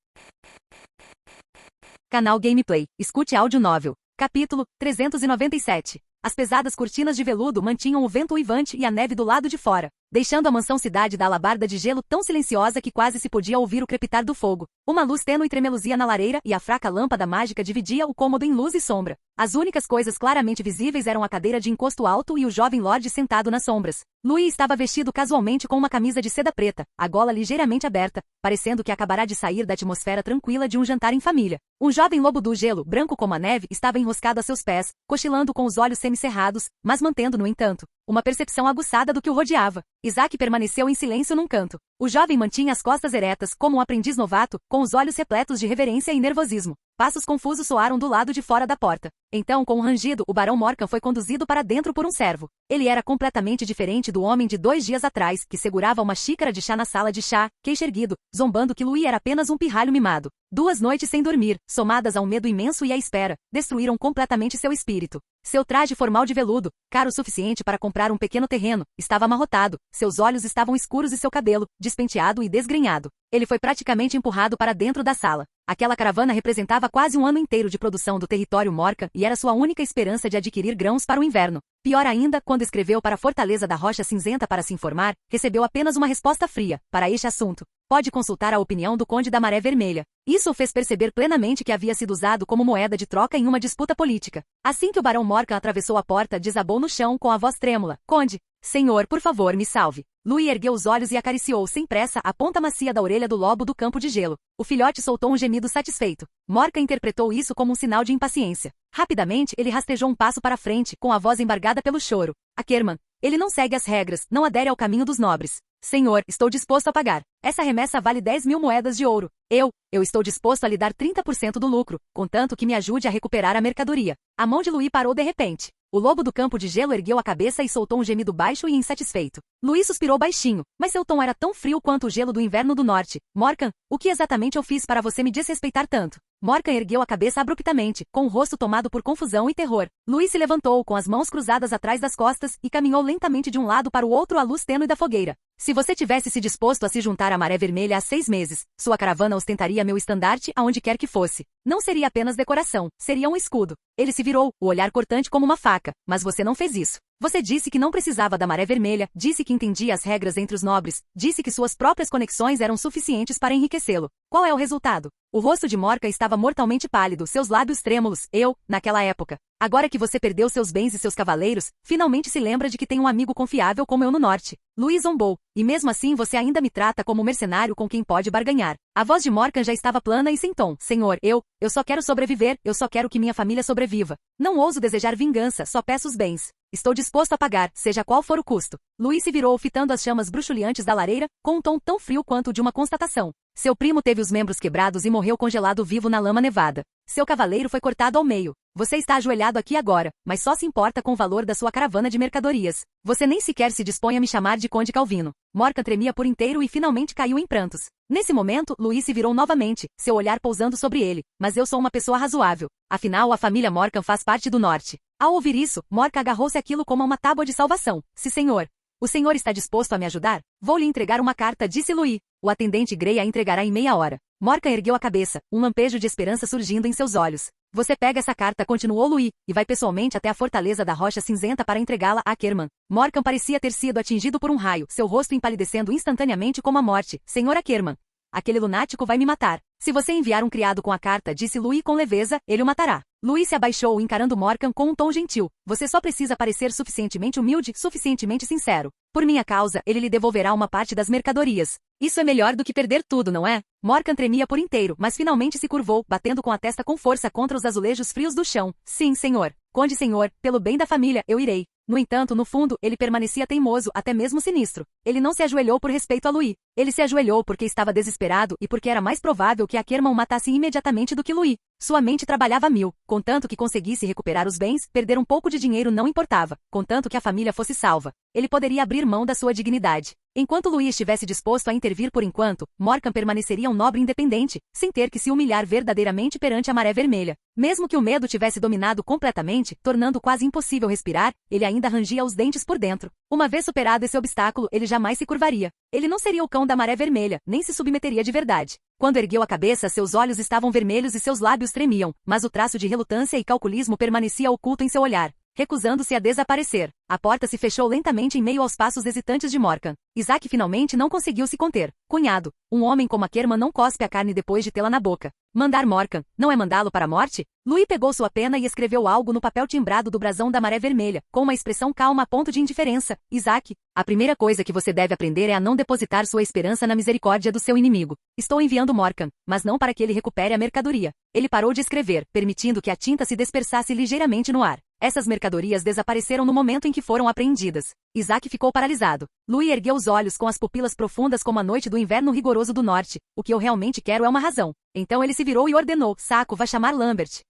Canal Gameplay. Escute áudio novel. Capítulo 397. As pesadas cortinas de veludo mantinham o vento uivante e a neve do lado de fora, deixando a mansão cidade da Alabarda de Gelo tão silenciosa que quase se podia ouvir o crepitar do fogo. Uma luz tênue tremeluzia na lareira e a fraca lâmpada mágica dividia o cômodo em luz e sombra. As únicas coisas claramente visíveis eram a cadeira de encosto alto e o jovem lorde sentado nas sombras. Louis estava vestido casualmente com uma camisa de seda preta, a gola ligeiramente aberta, parecendo que acabará de sair da atmosfera tranquila de um jantar em família. Um jovem lobo do gelo, branco como a neve, estava enroscado a seus pés, cochilando com os olhos semicerrados, mas mantendo, no entanto, uma percepção aguçada do que o rodeava. Isaac permaneceu em silêncio num canto. O jovem mantinha as costas eretas, como um aprendiz novato, com os olhos repletos de reverência e nervosismo. Passos confusos soaram do lado de fora da porta. Então, com um rangido, o Barão Morkan foi conduzido para dentro por um servo. Ele era completamente diferente do homem de 2 dias atrás, que segurava uma xícara de chá na sala de chá, queixo erguido, zombando que Louis era apenas um pirralho mimado. 2 noites sem dormir, somadas a um medo imenso e à espera, destruíram completamente seu espírito. Seu traje formal de veludo, caro o suficiente para comprar um pequeno terreno, estava amarrotado, seus olhos estavam escuros e seu cabelo, despenteado e desgrenhado. Ele foi praticamente empurrado para dentro da sala. Aquela caravana representava quase um ano inteiro de produção do território Morkan e era sua única esperança de adquirir grãos para o inverno. Pior ainda, quando escreveu para a Fortaleza da Rocha Cinzenta para se informar, recebeu apenas uma resposta fria. Para este assunto, pode consultar a opinião do Conde da Maré Vermelha. Isso o fez perceber plenamente que havia sido usado como moeda de troca em uma disputa política. Assim que o Barão Morkan atravessou a porta, desabou no chão com a voz trêmula. Conde, senhor, por favor, me salve. Louis ergueu os olhos e acariciou sem pressa a ponta macia da orelha do lobo do campo de gelo. O filhote soltou um gemido satisfeito. Morkan interpretou isso como um sinal de impaciência. Rapidamente, ele rastejou um passo para frente, com a voz embargada pelo choro. Ackerman, ele não segue as regras, não adere ao caminho dos nobres. Senhor, estou disposto a pagar. Essa remessa vale 10.000 moedas de ouro. Eu estou disposto a lhe dar 30% do lucro, contanto que me ajude a recuperar a mercadoria. A mão de Louis parou de repente. O lobo do campo de gelo ergueu a cabeça e soltou um gemido baixo e insatisfeito. Louis suspirou baixinho, mas seu tom era tão frio quanto o gelo do inverno do norte. Morkan, o que exatamente eu fiz para você me desrespeitar tanto? Morkan ergueu a cabeça abruptamente, com o rosto tomado por confusão e terror. Louis se levantou, com as mãos cruzadas atrás das costas, e caminhou lentamente de um lado para o outro à luz tênue da fogueira. Se você tivesse se disposto a se juntar à Maré Vermelha há 6 meses, sua caravana ostentaria meu estandarte aonde quer que fosse. Não seria apenas decoração, seria um escudo. Ele se virou, o olhar cortante como uma faca, mas você não fez isso. Você disse que não precisava da Maré Vermelha, disse que entendia as regras entre os nobres, disse que suas próprias conexões eram suficientes para enriquecê-lo. Qual é o resultado? O rosto de Morkan estava mortalmente pálido, seus lábios trêmulos. Naquela época. Agora que você perdeu seus bens e seus cavaleiros, finalmente se lembra de que tem um amigo confiável como eu no norte. Luís zombou. E mesmo assim você ainda me trata como mercenário com quem pode barganhar. A voz de Morkan já estava plana e sem tom. Senhor, eu só quero sobreviver, eu só quero que minha família sobreviva. Não ouso desejar vingança, só peço os bens. Estou disposto a pagar, seja qual for o custo. Luís se virou fitando as chamas bruxuleantes da lareira, com um tom tão frio quanto o de uma constatação. Seu primo teve os membros quebrados e morreu congelado vivo na lama nevada. Seu cavaleiro foi cortado ao meio. Você está ajoelhado aqui agora, mas só se importa com o valor da sua caravana de mercadorias. Você nem sequer se dispõe a me chamar de Conde Calvino. Morkan tremia por inteiro e finalmente caiu em prantos. Nesse momento, Luís se virou novamente, seu olhar pousando sobre ele. Mas eu sou uma pessoa razoável. Afinal, a família Morkan faz parte do norte. Ao ouvir isso, Morkan agarrou-se àquilo como a uma tábua de salvação. Se senhor. O senhor está disposto a me ajudar? Vou lhe entregar uma carta, disse Luís. O atendente Grey a entregará em meia hora. Morkan ergueu a cabeça, um lampejo de esperança surgindo em seus olhos. Você pega essa carta, continuou Luís, e vai pessoalmente até a fortaleza da Rocha Cinzenta para entregá-la a Ackerman. Morkan parecia ter sido atingido por um raio, seu rosto empalidecendo instantaneamente como a morte. Senhor Ackerman. Aquele lunático vai me matar. Se você enviar um criado com a carta, disse Luís com leveza, ele o matará. Luís se abaixou encarando Morkan com um tom gentil. Você só precisa parecer suficientemente humilde, suficientemente sincero. Por minha causa, ele lhe devolverá uma parte das mercadorias. Isso é melhor do que perder tudo, não é? Morkan tremia por inteiro, mas finalmente se curvou, batendo com a testa com força contra os azulejos frios do chão. Sim, senhor. Conde senhor, pelo bem da família, eu irei. No entanto, no fundo, ele permanecia teimoso, até mesmo sinistro. Ele não se ajoelhou por respeito a Luís. Ele se ajoelhou porque estava desesperado e porque era mais provável que Ackerman o matasse imediatamente do que Luís. Sua mente trabalhava a mil. Contanto que conseguisse recuperar os bens, perder um pouco de dinheiro não importava. Contanto que a família fosse salva. Ele poderia abrir mão da sua dignidade. Enquanto Luís estivesse disposto a intervir por enquanto, Morkan permaneceria um nobre independente, sem ter que se humilhar verdadeiramente perante a Maré Vermelha. Mesmo que o medo tivesse dominado completamente, tornando quase impossível respirar, ele ainda rangia os dentes por dentro. Uma vez superado esse obstáculo, ele jamais se curvaria. Ele não seria o cão da Maré Vermelha, nem se submeteria de verdade. Quando ergueu a cabeça, seus olhos estavam vermelhos e seus lábios tremiam, mas o traço de relutância e calculismo permanecia oculto em seu olhar, recusando-se a desaparecer. A porta se fechou lentamente em meio aos passos hesitantes de Morkan. Isaac finalmente não conseguiu se conter. Cunhado, um homem como Ackerman não cospe a carne depois de tê-la na boca. Mandar Morkan, não é mandá-lo para a morte? Luís pegou sua pena e escreveu algo no papel timbrado do brasão da Maré Vermelha, com uma expressão calma a ponto de indiferença. Isaac, a primeira coisa que você deve aprender é a não depositar sua esperança na misericórdia do seu inimigo. Estou enviando Morkan, mas não para que ele recupere a mercadoria. Ele parou de escrever, permitindo que a tinta se dispersasse ligeiramente no ar. Essas mercadorias desapareceram no momento em que foram apreendidas. Isaac ficou paralisado. Luís ergueu os olhos com as pupilas profundas como a noite do inverno rigoroso do norte. O que eu realmente quero é uma razão. Então ele se virou e ordenou, Saco, vá chamar Lambert.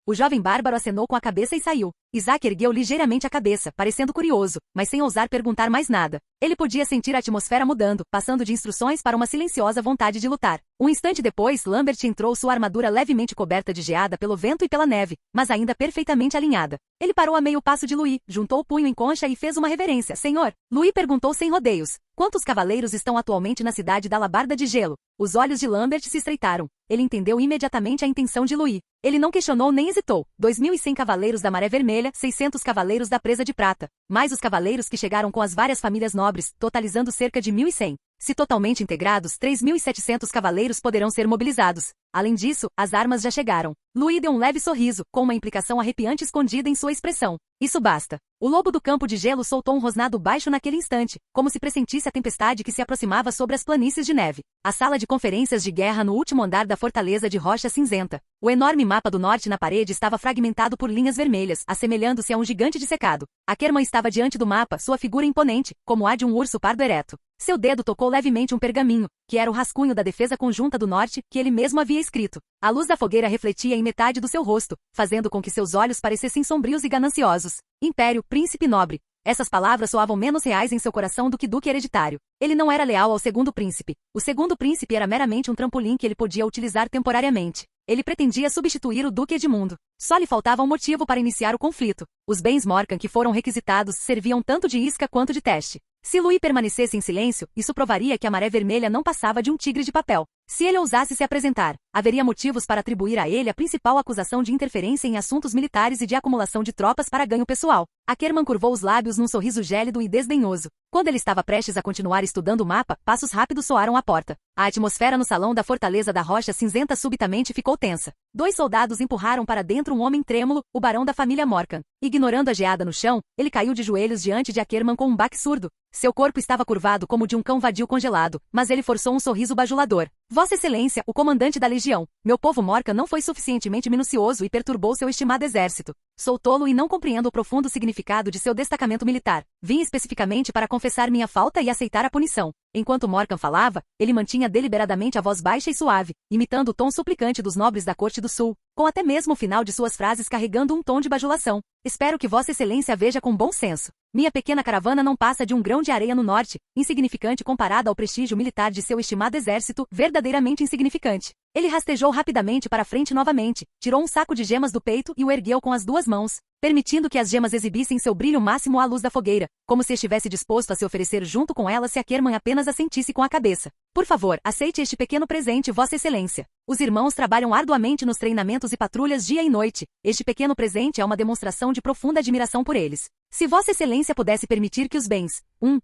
O jovem bárbaro acenou com a cabeça e saiu. Isaac ergueu ligeiramente a cabeça, parecendo curioso, mas sem ousar perguntar mais nada. Ele podia sentir a atmosfera mudando, passando de instruções para uma silenciosa vontade de lutar. Um instante depois, Lambert entrou, sua armadura levemente coberta de geada pelo vento e pela neve, mas ainda perfeitamente alinhada. Ele parou a meio passo de Luís, juntou o punho em concha e fez uma reverência. Senhor, Luís perguntou sem rodeios. Quantos cavaleiros estão atualmente na cidade da Alabarda de Gelo? Os olhos de Lambert se estreitaram. Ele entendeu imediatamente a intenção de Luís. Ele não questionou nem hesitou. 2.100 cavaleiros da Maré Vermelha, 600 cavaleiros da Presa de Prata. Mais os cavaleiros que chegaram com as várias famílias nobres, totalizando cerca de 1.100. Se totalmente integrados, 3.700 cavaleiros poderão ser mobilizados. Além disso, as armas já chegaram. Luís deu um leve sorriso, com uma implicação arrepiante escondida em sua expressão. Isso basta. O lobo do campo de gelo soltou um rosnado baixo naquele instante, como se pressentisse a tempestade que se aproximava sobre as planícies de neve. A sala de conferências de guerra no último andar da fortaleza de Rocha Cinzenta. O enorme mapa do norte na parede estava fragmentado por linhas vermelhas, assemelhando-se a um gigante dissecado. Ackerman estava diante do mapa, sua figura imponente, como a de um urso pardo ereto. Seu dedo tocou levemente um pergaminho, que era o rascunho da defesa conjunta do norte, que ele mesmo havia escrito. A luz da fogueira refletia em metade do seu rosto, fazendo com que seus olhos parecessem sombrios e gananciosos. Império, príncipe nobre. Essas palavras soavam menos reais em seu coração do que duque hereditário. Ele não era leal ao segundo príncipe. O segundo príncipe era meramente um trampolim que ele podia utilizar temporariamente. Ele pretendia substituir o duque Edmundo. Só lhe faltava um motivo para iniciar o conflito. Os bens Morkan que foram requisitados serviam tanto de isca quanto de teste. Se Luís permanecesse em silêncio, isso provaria que a Maré Vermelha não passava de um tigre de papel. Se ele ousasse se apresentar, haveria motivos para atribuir a ele a principal acusação de interferência em assuntos militares e de acumulação de tropas para ganho pessoal. Ackerman curvou os lábios num sorriso gélido e desdenhoso. Quando ele estava prestes a continuar estudando o mapa, passos rápidos soaram à porta. A atmosfera no salão da Fortaleza da Rocha Cinzenta subitamente ficou tensa. 2 soldados empurraram para dentro um homem trêmulo, o barão da família Morkan. Ignorando a geada no chão, ele caiu de joelhos diante de Ackerman com um baque surdo. Seu corpo estava curvado como o de um cão vadio congelado, mas ele forçou um sorriso bajulador. Vossa Excelência, o comandante da legião, meu povo Morkan não foi suficientemente minucioso e perturbou seu estimado exército. Sou tolo e não compreendo o profundo significado de seu destacamento militar. Vim especificamente para confessar minha falta e aceitar a punição. Enquanto Morkan falava, ele mantinha deliberadamente a voz baixa e suave, imitando o tom suplicante dos nobres da Corte do Sul, com até mesmo o final de suas frases carregando um tom de bajulação. Espero que Vossa Excelência veja com bom senso. Minha pequena caravana não passa de um grão de areia no norte, insignificante comparada ao prestígio militar de seu estimado exército, verdadeiramente insignificante. Ele rastejou rapidamente para frente novamente, tirou um saco de gemas do peito e o ergueu com as 2 mãos, permitindo que as gemas exibissem seu brilho máximo à luz da fogueira, como se estivesse disposto a se oferecer junto com ela se Ackerman apenas assentisse com a cabeça. Por favor, aceite este pequeno presente, Vossa Excelência. Os irmãos trabalham arduamente nos treinamentos e patrulhas dia e noite. Este pequeno presente é uma demonstração de profunda admiração por eles. Se Vossa Excelência pudesse permitir que os bens,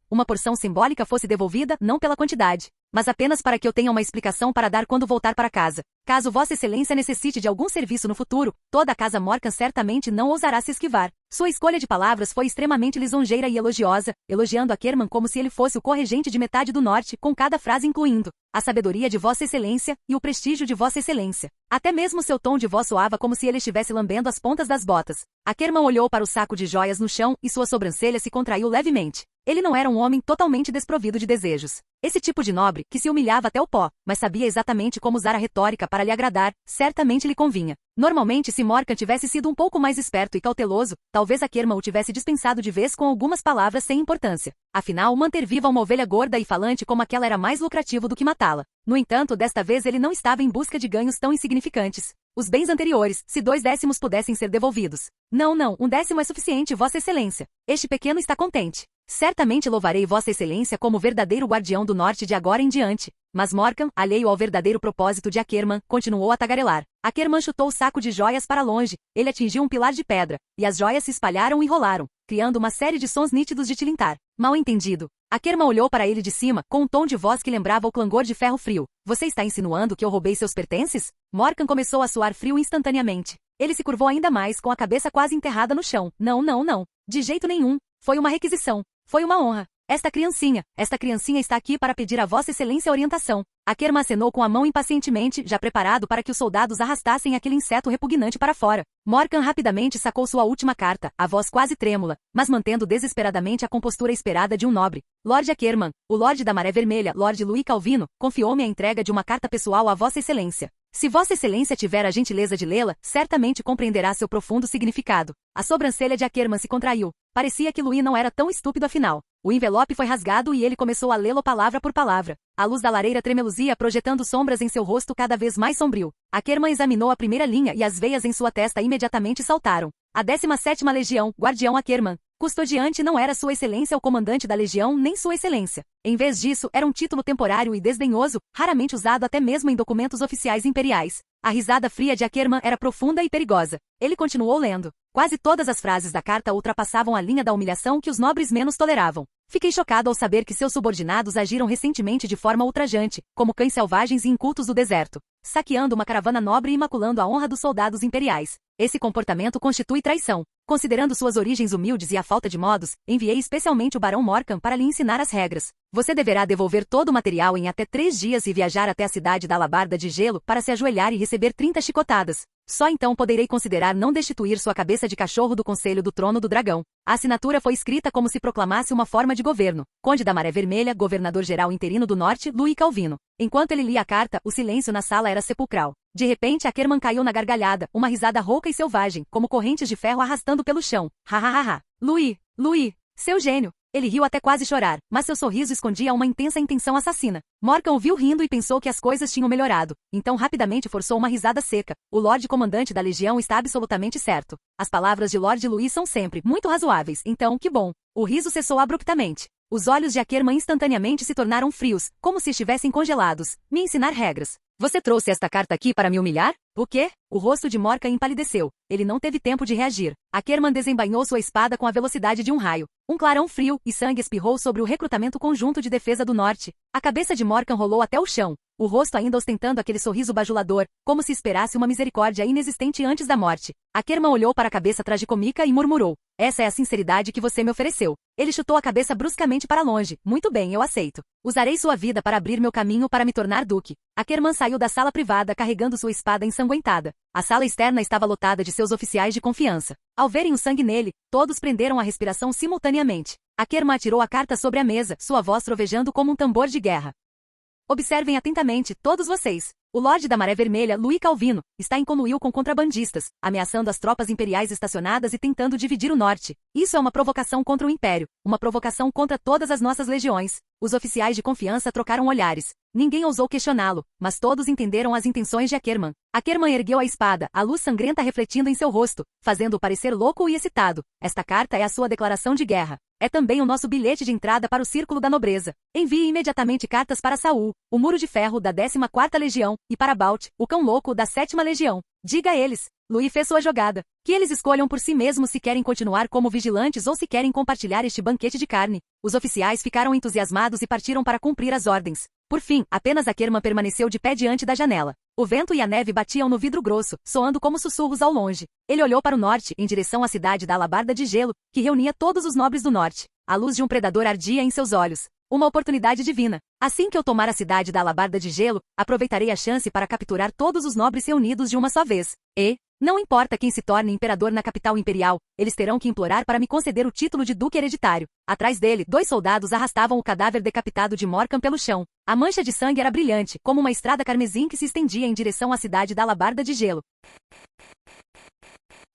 uma porção simbólica fosse devolvida, não pela quantidade, mas apenas para que eu tenha uma explicação para dar quando voltar para casa. Caso Vossa Excelência necessite de algum serviço no futuro, toda a casa Morkan certamente não ousará se esquivar. Sua escolha de palavras foi extremamente lisonjeira e elogiosa, elogiando Ackerman como se ele fosse o corregente de metade do norte, com cada frase incluindo a sabedoria de Vossa Excelência e o prestígio de Vossa Excelência. Até mesmo seu tom de voz soava como se ele estivesse lambendo as pontas das botas. Ackerman olhou para o saco de joias no chão e sua sobrancelha se contraiu levemente. Ele não era um homem totalmente desprovido de desejos. Esse tipo de nobre, que se humilhava até o pó, mas sabia exatamente como usar a retórica para lhe agradar, certamente lhe convinha. Normalmente, se Morkan tivesse sido um pouco mais esperto e cauteloso, talvez Ackerman o tivesse dispensado de vez com algumas palavras sem importância. Afinal, manter viva uma ovelha gorda e falante como aquela era mais lucrativo do que matá-la. No entanto, desta vez ele não estava em busca de ganhos tão insignificantes. Os bens anteriores, se 2 décimos pudessem ser devolvidos. Não, 1 décimo é suficiente, Vossa Excelência. Este pequeno está contente. Certamente louvarei Vossa Excelência como verdadeiro guardião do norte de agora em diante. Mas Morkan, alheio ao verdadeiro propósito de Ackerman, continuou a tagarelar. Ackerman chutou o saco de joias para longe. Ele atingiu um pilar de pedra, e as joias se espalharam e rolaram, criando uma série de sons nítidos de tilintar. Mal entendido. Ackerman olhou para ele de cima, com um tom de voz que lembrava o clangor de ferro frio. Você está insinuando que eu roubei seus pertences? Morkan começou a suar frio instantaneamente. Ele se curvou ainda mais, com a cabeça quase enterrada no chão. Não. De jeito nenhum. Foi uma requisição. Foi uma honra. Esta criancinha está aqui para pedir a Vossa Excelência orientação. Ackerman acenou com a mão impacientemente, já preparado para que os soldados arrastassem aquele inseto repugnante para fora. Morkan rapidamente sacou sua última carta, a voz quase trêmula, mas mantendo desesperadamente a compostura esperada de um nobre. Lord Ackerman, o Lorde da Maré Vermelha, Lord Louis Calvino, confiou-me a entrega de uma carta pessoal a Vossa Excelência. Se Vossa Excelência tiver a gentileza de lê-la, certamente compreenderá seu profundo significado. A sobrancelha de Ackerman se contraiu. Parecia que Louis não era tão estúpido afinal. O envelope foi rasgado e ele começou a lê-lo palavra por palavra. A luz da lareira tremeluzia projetando sombras em seu rosto cada vez mais sombrio. Ackerman examinou a primeira linha e as veias em sua testa imediatamente saltaram. A 17ª Legião, Guardião Ackerman. Custodiante não era Sua Excelência o comandante da Legião nem Sua Excelência. Em vez disso, era um título temporário e desdenhoso, raramente usado até mesmo em documentos oficiais imperiais. A risada fria de Ackerman era profunda e perigosa. Ele continuou lendo. Quase todas as frases da carta ultrapassavam a linha da humilhação que os nobres menos toleravam. Fiquei chocado ao saber que seus subordinados agiram recentemente de forma ultrajante, como cães selvagens e incultos do deserto, saqueando uma caravana nobre e maculando a honra dos soldados imperiais. Esse comportamento constitui traição. Considerando suas origens humildes e a falta de modos, enviei especialmente o Barão Morkan para lhe ensinar as regras. Você deverá devolver todo o material em até 3 dias e viajar até a cidade da Alabarda de Gelo para se ajoelhar e receber 30 chicotadas. Só então poderei considerar não destituir sua cabeça de cachorro do Conselho do Trono do Dragão. A assinatura foi escrita como se proclamasse uma forma de governo. Conde da Maré Vermelha, Governador-Geral Interino do Norte, Louis Calvino. Enquanto ele lia a carta, o silêncio na sala era sepulcral. De repente, Ackerman caiu na gargalhada, uma risada rouca e selvagem, como correntes de ferro arrastando pelo chão. Ha. Louis, seu gênio. Ele riu até quase chorar, mas seu sorriso escondia uma intensa intenção assassina. Morkan o viu rindo e pensou que as coisas tinham melhorado. Então rapidamente forçou uma risada seca. O Lorde Comandante da Legião está absolutamente certo. As palavras de Lord Louis são sempre muito razoáveis, então que bom. O riso cessou abruptamente. Os olhos de Akerman instantaneamente se tornaram frios, como se estivessem congelados. Me ensinar regras. Você trouxe esta carta aqui para me humilhar? O quê? O rosto de Morka empalideceu. Ele não teve tempo de reagir. Akerman desembainhou sua espada com a velocidade de um raio. Um clarão frio e sangue espirrou sobre o recrutamento conjunto de defesa do norte. A cabeça de Morkan rolou até o chão. O rosto ainda ostentando aquele sorriso bajulador, como se esperasse uma misericórdia inexistente antes da morte. Akerman olhou para a cabeça tragicômica e murmurou. Essa é a sinceridade que você me ofereceu. Ele chutou a cabeça bruscamente para longe. Muito bem, eu aceito. Usarei sua vida para abrir meu caminho para me tornar duque. Akerman saiu da sala privada carregando sua espada ensanguentada. A sala externa estava lotada de seus oficiais de confiança. Ao verem o sangue nele, todos prenderam a respiração simultaneamente. Akerman atirou a carta sobre a mesa, sua voz trovejando como um tambor de guerra. Observem atentamente, todos vocês. O Lorde da Maré Vermelha, Louis Calvino, está em conluio com contrabandistas, ameaçando as tropas imperiais estacionadas e tentando dividir o norte. Isso é uma provocação contra o Império, uma provocação contra todas as nossas legiões. Os oficiais de confiança trocaram olhares. Ninguém ousou questioná-lo, mas todos entenderam as intenções de Akerman. Akerman ergueu a espada, a luz sangrenta refletindo em seu rosto, fazendo-o parecer louco e excitado. Esta carta é a sua declaração de guerra. É também o nosso bilhete de entrada para o Círculo da Nobreza. Envie imediatamente cartas para Saul, o Muro de Ferro da 14ª Legião, e para Balt, o Cão Louco da 7ª Legião. Diga a eles. Louis fez sua jogada. Que eles escolham por si mesmos se querem continuar como vigilantes ou se querem compartilhar este banquete de carne. Os oficiais ficaram entusiasmados e partiram para cumprir as ordens. Por fim, apenas Akerman permaneceu de pé diante da janela. O vento e a neve batiam no vidro grosso, soando como sussurros ao longe. Ele olhou para o norte, em direção à cidade da Alabarda de Gelo, que reunia todos os nobres do norte. A luz de um predador ardia em seus olhos. Uma oportunidade divina. Assim que eu tomar a cidade da Alabarda de Gelo, aproveitarei a chance para capturar todos os nobres reunidos de uma só vez. E, não importa quem se torne imperador na capital imperial, eles terão que implorar para me conceder o título de duque hereditário. Atrás dele, 2 soldados arrastavam o cadáver decapitado de Morkan pelo chão. A mancha de sangue era brilhante, como uma estrada carmesim que se estendia em direção à cidade da Alabarda de Gelo.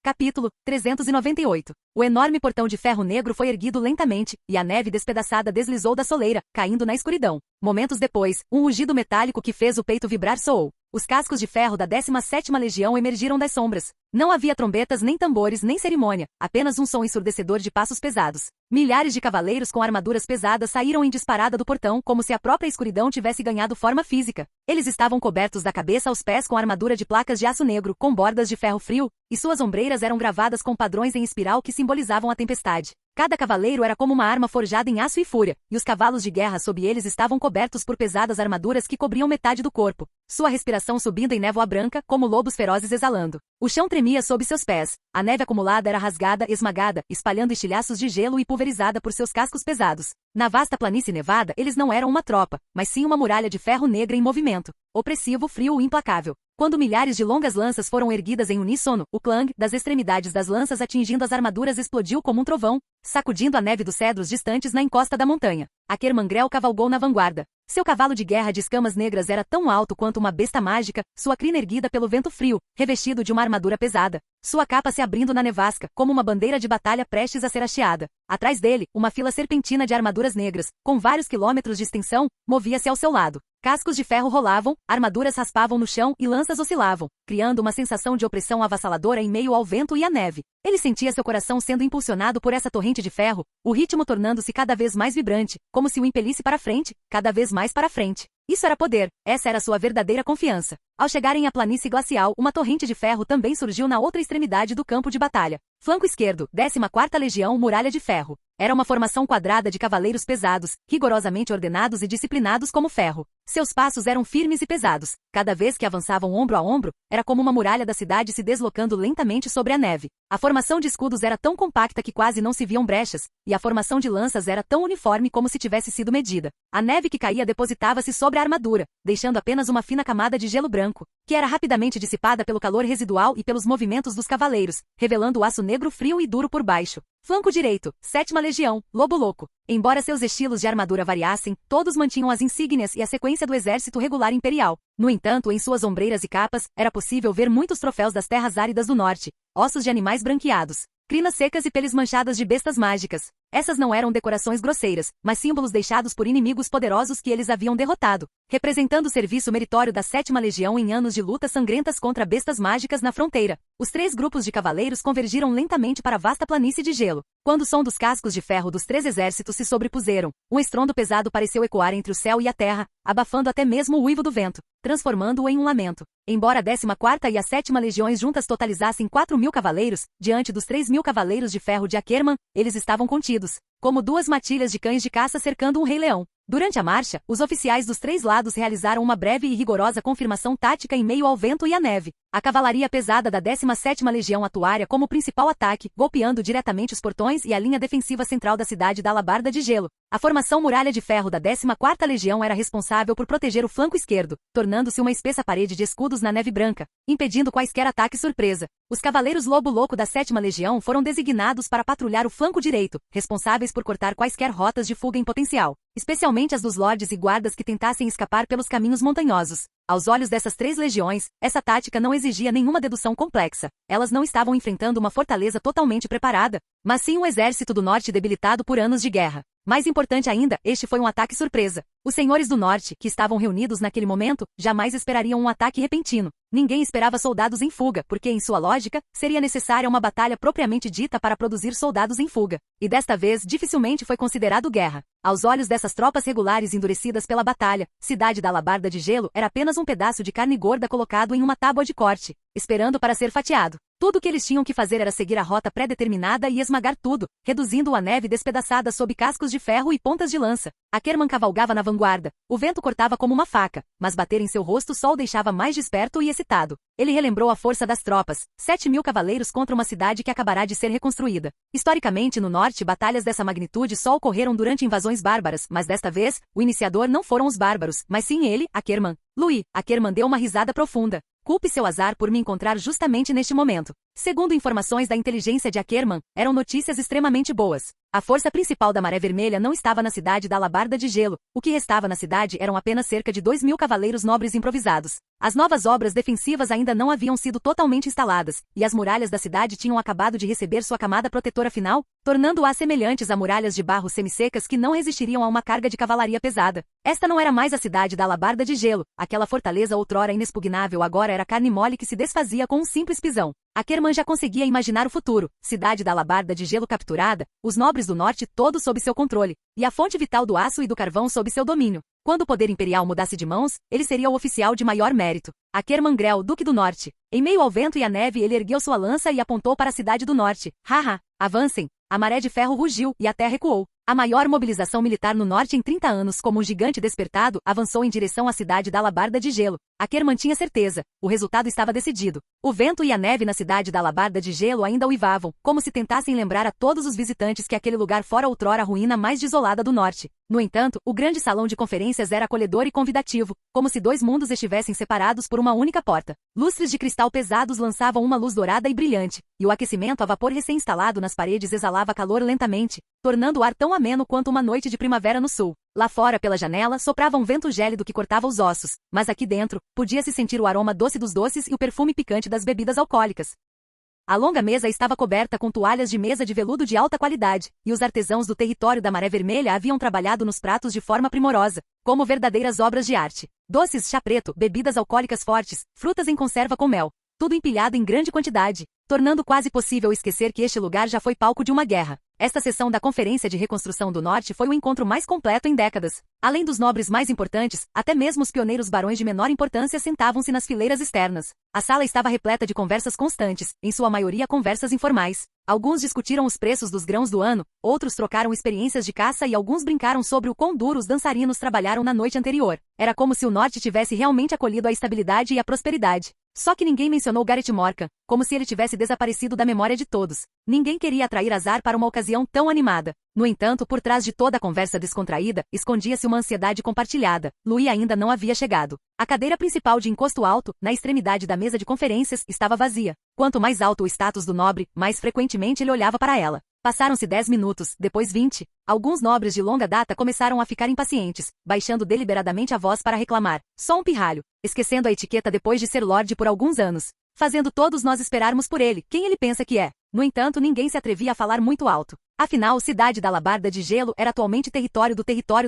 Capítulo 398. O enorme portão de ferro negro foi erguido lentamente, e a neve despedaçada deslizou da soleira, caindo na escuridão. Momentos depois, um rugido metálico que fez o peito vibrar soou. Os cascos de ferro da 17ª Legião emergiram das sombras. Não havia trombetas nem tambores nem cerimônia, apenas um som ensurdecedor de passos pesados. Milhares de cavaleiros com armaduras pesadas saíram em disparada do portão como se a própria escuridão tivesse ganhado forma física. Eles estavam cobertos da cabeça aos pés com armadura de placas de aço negro com bordas de ferro frio, e suas ombreiras eram gravadas com padrões em espiral que simbolizavam a tempestade. Cada cavaleiro era como uma arma forjada em aço e fúria, e os cavalos de guerra sob eles estavam cobertos por pesadas armaduras que cobriam metade do corpo. Sua respiração subindo em névoa branca, como lobos ferozes exalando. O chão tremia sob seus pés. A neve acumulada era rasgada, esmagada, espalhando estilhaços de gelo e pulverizada por seus cascos pesados. Na vasta planície nevada, eles não eram uma tropa, mas sim uma muralha de ferro negra em movimento. Opressivo, frio e implacável. Quando milhares de longas lanças foram erguidas em uníssono, o clang das extremidades das lanças atingindo as armaduras explodiu como um trovão, sacudindo a neve dos cedros distantes na encosta da montanha. Akerman Grell cavalgou na vanguarda. Seu cavalo de guerra de escamas negras era tão alto quanto uma besta mágica, sua crina erguida pelo vento frio, revestido de uma armadura pesada. Sua capa se abrindo na nevasca, como uma bandeira de batalha prestes a ser hasteada. Atrás dele, uma fila serpentina de armaduras negras, com vários quilômetros de extensão, movia-se ao seu lado. Cascos de ferro rolavam, armaduras raspavam no chão e lanças oscilavam, criando uma sensação de opressão avassaladora em meio ao vento e à neve. Ele sentia seu coração sendo impulsionado por essa torrente de ferro, o ritmo tornando-se cada vez mais vibrante, como se o impelisse para frente, cada vez mais para frente. Isso era poder, essa era sua verdadeira confiança. Ao chegarem à planície glacial, uma torrente de ferro também surgiu na outra extremidade do campo de batalha. Flanco esquerdo, 14ª Legião Muralha de Ferro. Era uma formação quadrada de cavaleiros pesados, rigorosamente ordenados e disciplinados como ferro. Seus passos eram firmes e pesados. Cada vez que avançavam ombro a ombro, era como uma muralha da cidade se deslocando lentamente sobre a neve. A formação de escudos era tão compacta que quase não se viam brechas, e a formação de lanças era tão uniforme como se tivesse sido medida. A neve que caía depositava-se sobre a armadura, deixando apenas uma fina camada de gelo branco, que era rapidamente dissipada pelo calor residual e pelos movimentos dos cavaleiros, revelando o aço negro frio e duro por baixo. Flanco direito, 7ª Legião, Lobo Louco. Embora seus estilos de armadura variassem, todos mantinham as insígnias e a sequência do exército regular imperial. No entanto, em suas ombreiras e capas, era possível ver muitos troféus das terras áridas do norte, ossos de animais branqueados, crinas secas e peles manchadas de bestas mágicas. Essas não eram decorações grosseiras, mas símbolos deixados por inimigos poderosos que eles haviam derrotado, representando o serviço meritório da 7ª Legião em anos de lutas sangrentas contra bestas mágicas na fronteira. Os 3 grupos de cavaleiros convergiram lentamente para a vasta planície de gelo. Quando o som dos cascos de ferro dos 3 exércitos se sobrepuseram, um estrondo pesado pareceu ecoar entre o céu e a terra, abafando até mesmo o uivo do vento, transformando-o em um lamento. Embora a 14ª e a 7ª Legiões juntas totalizassem 4.000 cavaleiros, diante dos 3.000 cavaleiros de ferro de Akerman, eles estavam contidos, como 2 matilhas de cães de caça cercando um rei-leão. Durante a marcha, os oficiais dos 3 lados realizaram uma breve e rigorosa confirmação tática em meio ao vento e à neve. A cavalaria pesada da 17ª Legião atuara como principal ataque, golpeando diretamente os portões e a linha defensiva central da cidade da Alabarda de Gelo. A formação muralha de ferro da 14ª Legião era responsável por proteger o flanco esquerdo, tornando-se uma espessa parede de escudos na neve branca, impedindo quaisquer ataques surpresa. Os cavaleiros Lobo Louco da 7ª Legião foram designados para patrulhar o flanco direito, responsáveis por cortar quaisquer rotas de fuga em potencial, especialmente as dos lordes e guardas que tentassem escapar pelos caminhos montanhosos. Aos olhos dessas 3 legiões, essa tática não exigia nenhuma dedução complexa. Elas não estavam enfrentando uma fortaleza totalmente preparada, mas sim um exército do norte debilitado por anos de guerra. Mais importante ainda, este foi um ataque surpresa. Os senhores do norte, que estavam reunidos naquele momento, jamais esperariam um ataque repentino. Ninguém esperava soldados em fuga, porque, em sua lógica, seria necessária uma batalha propriamente dita para produzir soldados em fuga. E desta vez, dificilmente foi considerado guerra. Aos olhos dessas tropas regulares endurecidas pela batalha, Cidade da Alabarda de Gelo era apenas um pedaço de carne gorda colocado em uma tábua de corte, esperando para ser fatiado. Tudo o que eles tinham que fazer era seguir a rota pré-determinada e esmagar tudo, reduzindo a neve despedaçada sob cascos de ferro e pontas de lança. Akerman cavalgava na vanguarda. O vento cortava como uma faca, mas bater em seu rosto só o deixava mais desperto e excitado. Ele relembrou a força das tropas, 7.000 cavaleiros contra uma cidade que acabará de ser reconstruída. Historicamente, no norte, batalhas dessa magnitude só ocorreram durante invasões bárbaras, mas desta vez, o iniciador não foram os bárbaros, mas sim ele, Akerman. Louis, Akerman deu uma risada profunda. Culpe seu azar por me encontrar justamente neste momento. Segundo informações da inteligência de Akerman, eram notícias extremamente boas. A força principal da Maré Vermelha não estava na cidade da Alabarda de Gelo. O que restava na cidade eram apenas cerca de 2.000 cavaleiros nobres improvisados. As novas obras defensivas ainda não haviam sido totalmente instaladas, e as muralhas da cidade tinham acabado de receber sua camada protetora final, tornando-as semelhantes a muralhas de barro semissecas que não resistiriam a uma carga de cavalaria pesada. Esta não era mais a cidade da Alabarda de Gelo. Aquela fortaleza outrora inexpugnável agora era carne mole que se desfazia com um simples pisão. Akerman já conseguia imaginar o futuro, cidade da Alabarda de Gelo capturada, os nobres do norte todos sob seu controle, e a fonte vital do aço e do carvão sob seu domínio. Quando o poder imperial mudasse de mãos, ele seria o oficial de maior mérito. Akerman Grell, Duque do Norte. Em meio ao vento e à neve ele ergueu sua lança e apontou para a cidade do norte. Haha, avancem! A maré de ferro rugiu e a terra recuou. A maior mobilização militar no norte em 30 anos como um gigante despertado avançou em direção à cidade da Alabarda de Gelo. Akerman tinha certeza. O resultado estava decidido. O vento e a neve na cidade da Alabarda de Gelo ainda uivavam, como se tentassem lembrar a todos os visitantes que aquele lugar fora outrora a ruína mais desolada do norte. No entanto, o grande salão de conferências era acolhedor e convidativo, como se 2 mundos estivessem separados por uma única porta. Lustres de cristal pesados lançavam uma luz dourada e brilhante, e o aquecimento a vapor recém-instalado nas paredes exalava calor lentamente, tornando o ar tão ameno quanto uma noite de primavera no sul. Lá fora, pela janela, soprava um vento gélido que cortava os ossos, mas aqui dentro, podia-se sentir o aroma doce dos doces e o perfume picante das bebidas alcoólicas. A longa mesa estava coberta com toalhas de mesa de veludo de alta qualidade, e os artesãos do território da Maré Vermelha haviam trabalhado nos pratos de forma primorosa, como verdadeiras obras de arte. Doces, chá preto, bebidas alcoólicas fortes, frutas em conserva com mel, tudo empilhado em grande quantidade, tornando quase possível esquecer que este lugar já foi palco de uma guerra. Esta sessão da Conferência de Reconstrução do Norte foi o encontro mais completo em décadas. Além dos nobres mais importantes, até mesmo os pioneiros barões de menor importância sentavam-se nas fileiras externas. A sala estava repleta de conversas constantes, em sua maioria conversas informais. Alguns discutiram os preços dos grãos do ano, outros trocaram experiências de caça e alguns brincaram sobre o quão duro os dançarinos trabalharam na noite anterior. Era como se o norte tivesse realmente acolhido a estabilidade e a prosperidade. Só que ninguém mencionou Garrett Morkan, como se ele tivesse desaparecido da memória de todos. Ninguém queria atrair azar para uma ocasião tão animada. No entanto, por trás de toda a conversa descontraída, escondia-se uma ansiedade compartilhada. Louis ainda não havia chegado. A cadeira principal de encosto alto, na extremidade da mesa de conferências, estava vazia. Quanto mais alto o status do nobre, mais frequentemente ele olhava para ela. Passaram-se 10 minutos, depois 20. Alguns nobres de longa data começaram a ficar impacientes, baixando deliberadamente a voz para reclamar. Só um pirralho, esquecendo a etiqueta depois de ser lorde por alguns anos. Fazendo todos nós esperarmos por ele, quem ele pensa que é? No entanto, ninguém se atrevia a falar muito alto. Afinal, a cidade da Alabarda de Gelo era atualmente território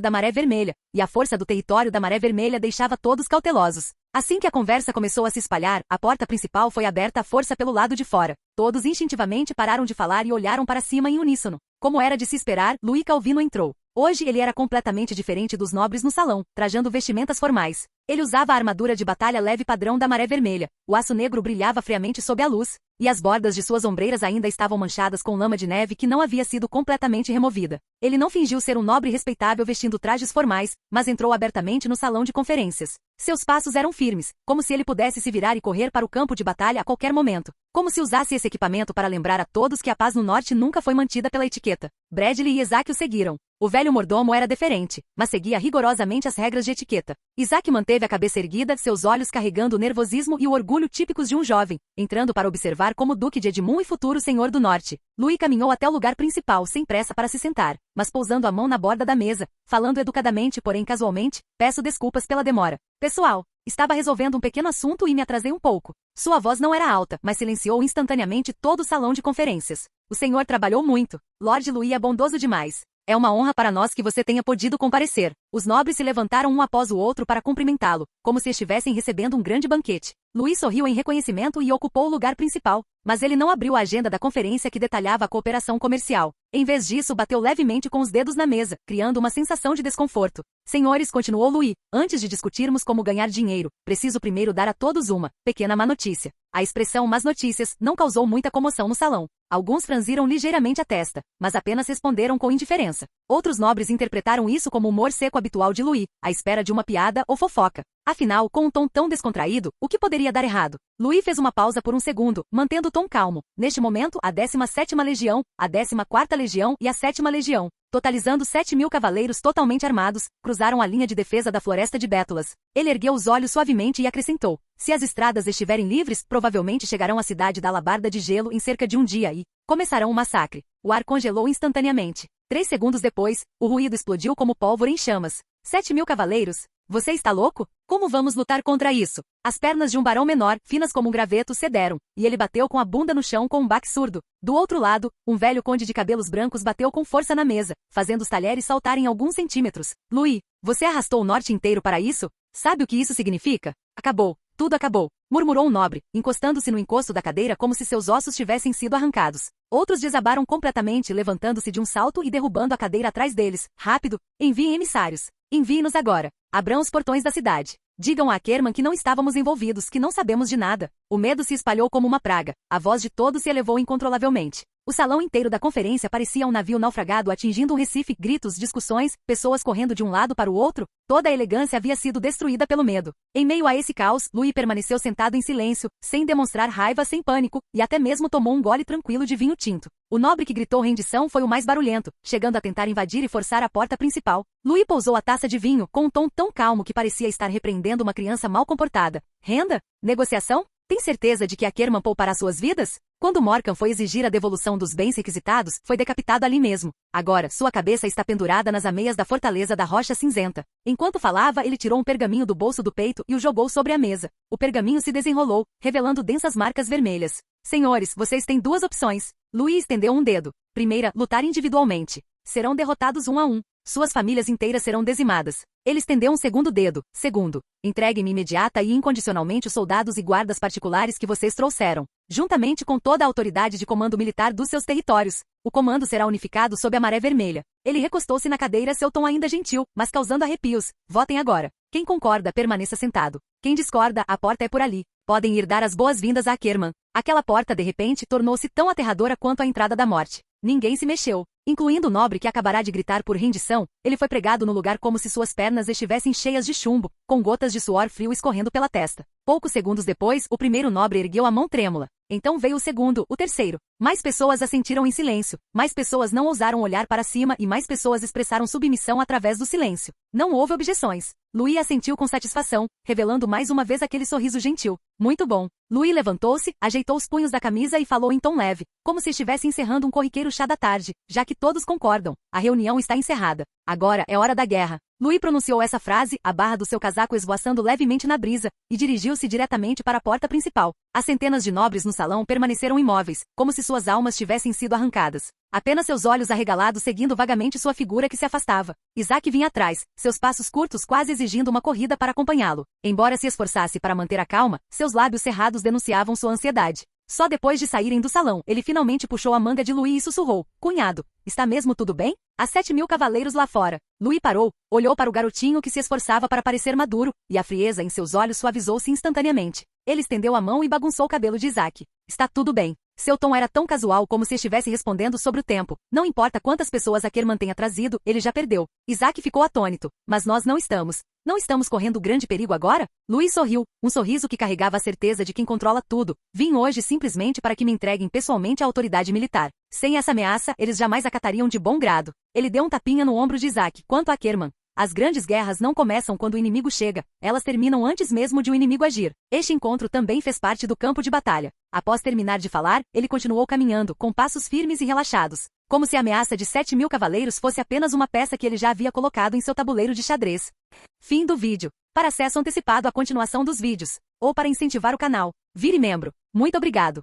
da Maré Vermelha, e a força do território da Maré Vermelha deixava todos cautelosos. Assim que a conversa começou a se espalhar, a porta principal foi aberta à força pelo lado de fora. Todos instintivamente pararam de falar e olharam para cima em uníssono. Como era de se esperar, Luí Calvino entrou. Hoje ele era completamente diferente dos nobres no salão, trajando vestimentas formais. Ele usava a armadura de batalha leve padrão da Maré Vermelha. O aço negro brilhava friamente sob a luz, e as bordas de suas ombreiras ainda estavam manchadas com lama de neve que não havia sido completamente removida. Ele não fingiu ser um nobre respeitável vestindo trajes formais, mas entrou abertamente no salão de conferências. Seus passos eram firmes, como se ele pudesse se virar e correr para o campo de batalha a qualquer momento. Como se usasse esse equipamento para lembrar a todos que a paz no norte nunca foi mantida pela etiqueta. Bradley e Isaac o seguiram. O velho mordomo era deferente, mas seguia rigorosamente as regras de etiqueta. Isaac manteve a cabeça erguida, seus olhos carregando o nervosismo e o orgulho típicos de um jovem, entrando para observar como Duque de Edmund e futuro Senhor do Norte. Louis caminhou até o lugar principal sem pressa para se sentar, mas pousando a mão na borda da mesa, falando educadamente porém casualmente, peço desculpas pela demora. Pessoal, estava resolvendo um pequeno assunto e me atrasei um pouco. Sua voz não era alta, mas silenciou instantaneamente todo o salão de conferências. O senhor trabalhou muito. Lord Louis é bondoso demais. É uma honra para nós que você tenha podido comparecer. Os nobres se levantaram um após o outro para cumprimentá-lo, como se estivessem recebendo um grande banquete. Louis sorriu em reconhecimento e ocupou o lugar principal, mas ele não abriu a agenda da conferência que detalhava a cooperação comercial. Em vez disso, bateu levemente com os dedos na mesa, criando uma sensação de desconforto. Senhores, continuou Louis, antes de discutirmos como ganhar dinheiro, preciso primeiro dar a todos uma pequena má notícia. A expressão más notícias não causou muita comoção no salão. Alguns franziram ligeiramente a testa, mas apenas responderam com indiferença. Outros nobres interpretaram isso como o humor seco habitual de Louis, à espera de uma piada ou fofoca. Afinal, com um tom tão descontraído, o que poderia dar errado? Louis fez uma pausa por um segundo, mantendo o tom calmo. Neste momento, a 17ª Legião, a 14ª Legião e a 7ª Legião, totalizando 7.000 cavaleiros totalmente armados, cruzaram a linha de defesa da floresta de Bétulas. Ele ergueu os olhos suavemente e acrescentou: se as estradas estiverem livres, provavelmente chegarão à cidade da Alabarda de Gelo em cerca de um dia e começarão o massacre. O ar congelou instantaneamente. 3 segundos depois, o ruído explodiu como pólvora em chamas. 7.000 cavaleiros? Você está louco? Como vamos lutar contra isso? As pernas de um barão menor, finas como um graveto, cederam, e ele bateu com a bunda no chão com um baque surdo. Do outro lado, um velho conde de cabelos brancos bateu com força na mesa, fazendo os talheres saltarem alguns centímetros. Louis, você arrastou o norte inteiro para isso? Sabe o que isso significa? Acabou. Tudo acabou, murmurou um nobre, encostando-se no encosto da cadeira como se seus ossos tivessem sido arrancados. Outros desabaram completamente, levantando-se de um salto e derrubando a cadeira atrás deles. Rápido, enviem emissários. Enviem-nos agora. Abram os portões da cidade. Digam a Ackerman que não estávamos envolvidos, que não sabemos de nada. O medo se espalhou como uma praga. A voz de todos se elevou incontrolavelmente. O salão inteiro da conferência parecia um navio naufragado atingindo um recife, gritos, discussões, pessoas correndo de um lado para o outro. Toda a elegância havia sido destruída pelo medo. Em meio a esse caos, Louis permaneceu sentado em silêncio, sem demonstrar raiva, sem pânico, e até mesmo tomou um gole tranquilo de vinho tinto. O nobre que gritou rendição foi o mais barulhento, chegando a tentar invadir e forçar a porta principal. Louis pousou a taça de vinho, com um tom tão calmo que parecia estar repreendendo uma criança mal comportada. Renda? Negociação? Tem certeza de que Ackerman poupará suas vidas? Quando Morkan foi exigir a devolução dos bens requisitados, foi decapitado ali mesmo. Agora, sua cabeça está pendurada nas ameias da fortaleza da Rocha Cinzenta. Enquanto falava, ele tirou um pergaminho do bolso do peito e o jogou sobre a mesa. O pergaminho se desenrolou, revelando densas marcas vermelhas. Senhores, vocês têm duas opções. Louis estendeu um dedo. Primeira, lutar individualmente. Serão derrotados um a um. Suas famílias inteiras serão dizimadas. Ele estendeu um segundo dedo. Segundo, entregue-me imediata e incondicionalmente os soldados e guardas particulares que vocês trouxeram, juntamente com toda a autoridade de comando militar dos seus territórios. O comando será unificado sob a Maré Vermelha. Ele recostou-se na cadeira, seu tom ainda gentil, mas causando arrepios. Votem agora. Quem concorda, permaneça sentado. Quem discorda, a porta é por ali. Podem ir dar as boas-vindas a Ackerman. Aquela porta, de repente, tornou-se tão aterradora quanto a entrada da morte. Ninguém se mexeu, incluindo o nobre que acabará de gritar por rendição. Ele foi pregado no lugar como se suas pernas estivessem cheias de chumbo, com gotas de suor frio escorrendo pela testa. Poucos segundos depois, o primeiro nobre ergueu a mão trêmula. Então veio o segundo, o terceiro. Mais pessoas assentiram em silêncio, mais pessoas não ousaram olhar para cima e mais pessoas expressaram submissão através do silêncio. Não houve objeções. Louis assentiu com satisfação, revelando mais uma vez aquele sorriso gentil. Muito bom. Louis levantou-se, ajeitou os punhos da camisa e falou em tom leve, como se estivesse encerrando um corriqueiro chá da tarde, já que todos concordam. A reunião está encerrada. Agora é hora da guerra. Louis pronunciou essa frase, a barra do seu casaco esvoaçando levemente na brisa, e dirigiu-se diretamente para a porta principal. As centenas de nobres no salão permaneceram imóveis, como se suas almas tivessem sido arrancadas. Apenas seus olhos arregalados seguindo vagamente sua figura que se afastava. Isaac vinha atrás, seus passos curtos quase exigindo uma corrida para acompanhá-lo. Embora se esforçasse para manter a calma, seus lábios cerrados denunciavam sua ansiedade. Só depois de saírem do salão, ele finalmente puxou a manga de Louis e sussurrou: Cunhado, está mesmo tudo bem? Há 7.000 cavaleiros lá fora. Louis parou, olhou para o garotinho que se esforçava para parecer maduro, e a frieza em seus olhos suavizou-se instantaneamente. Ele estendeu a mão e bagunçou o cabelo de Isaac. Está tudo bem. Seu tom era tão casual como se estivesse respondendo sobre o tempo. Não importa quantas pessoas Akerman tenha trazido, ele já perdeu. Isaac ficou atônito. Mas nós não estamos. Não estamos correndo grande perigo agora? Louis sorriu, um sorriso que carregava a certeza de quem controla tudo. Vim hoje simplesmente para que me entreguem pessoalmente à autoridade militar. Sem essa ameaça, eles jamais acatariam de bom grado. Ele deu um tapinha no ombro de Isaac. Quanto a Akerman, as grandes guerras não começam quando o inimigo chega, elas terminam antes mesmo de o inimigo agir. Este encontro também fez parte do campo de batalha. Após terminar de falar, ele continuou caminhando, com passos firmes e relaxados, como se a ameaça de 7.000 cavaleiros fosse apenas uma peça que ele já havia colocado em seu tabuleiro de xadrez. Fim do vídeo. Para acesso antecipado à continuação dos vídeos, ou para incentivar o canal, vire membro. Muito obrigado.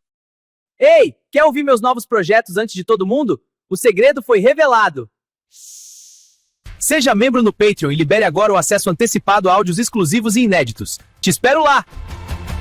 Ei, quer ouvir meus novos projetos antes de todo mundo? O segredo foi revelado. Seja membro no Patreon e libere agora o acesso antecipado a áudios exclusivos e inéditos. Te espero lá!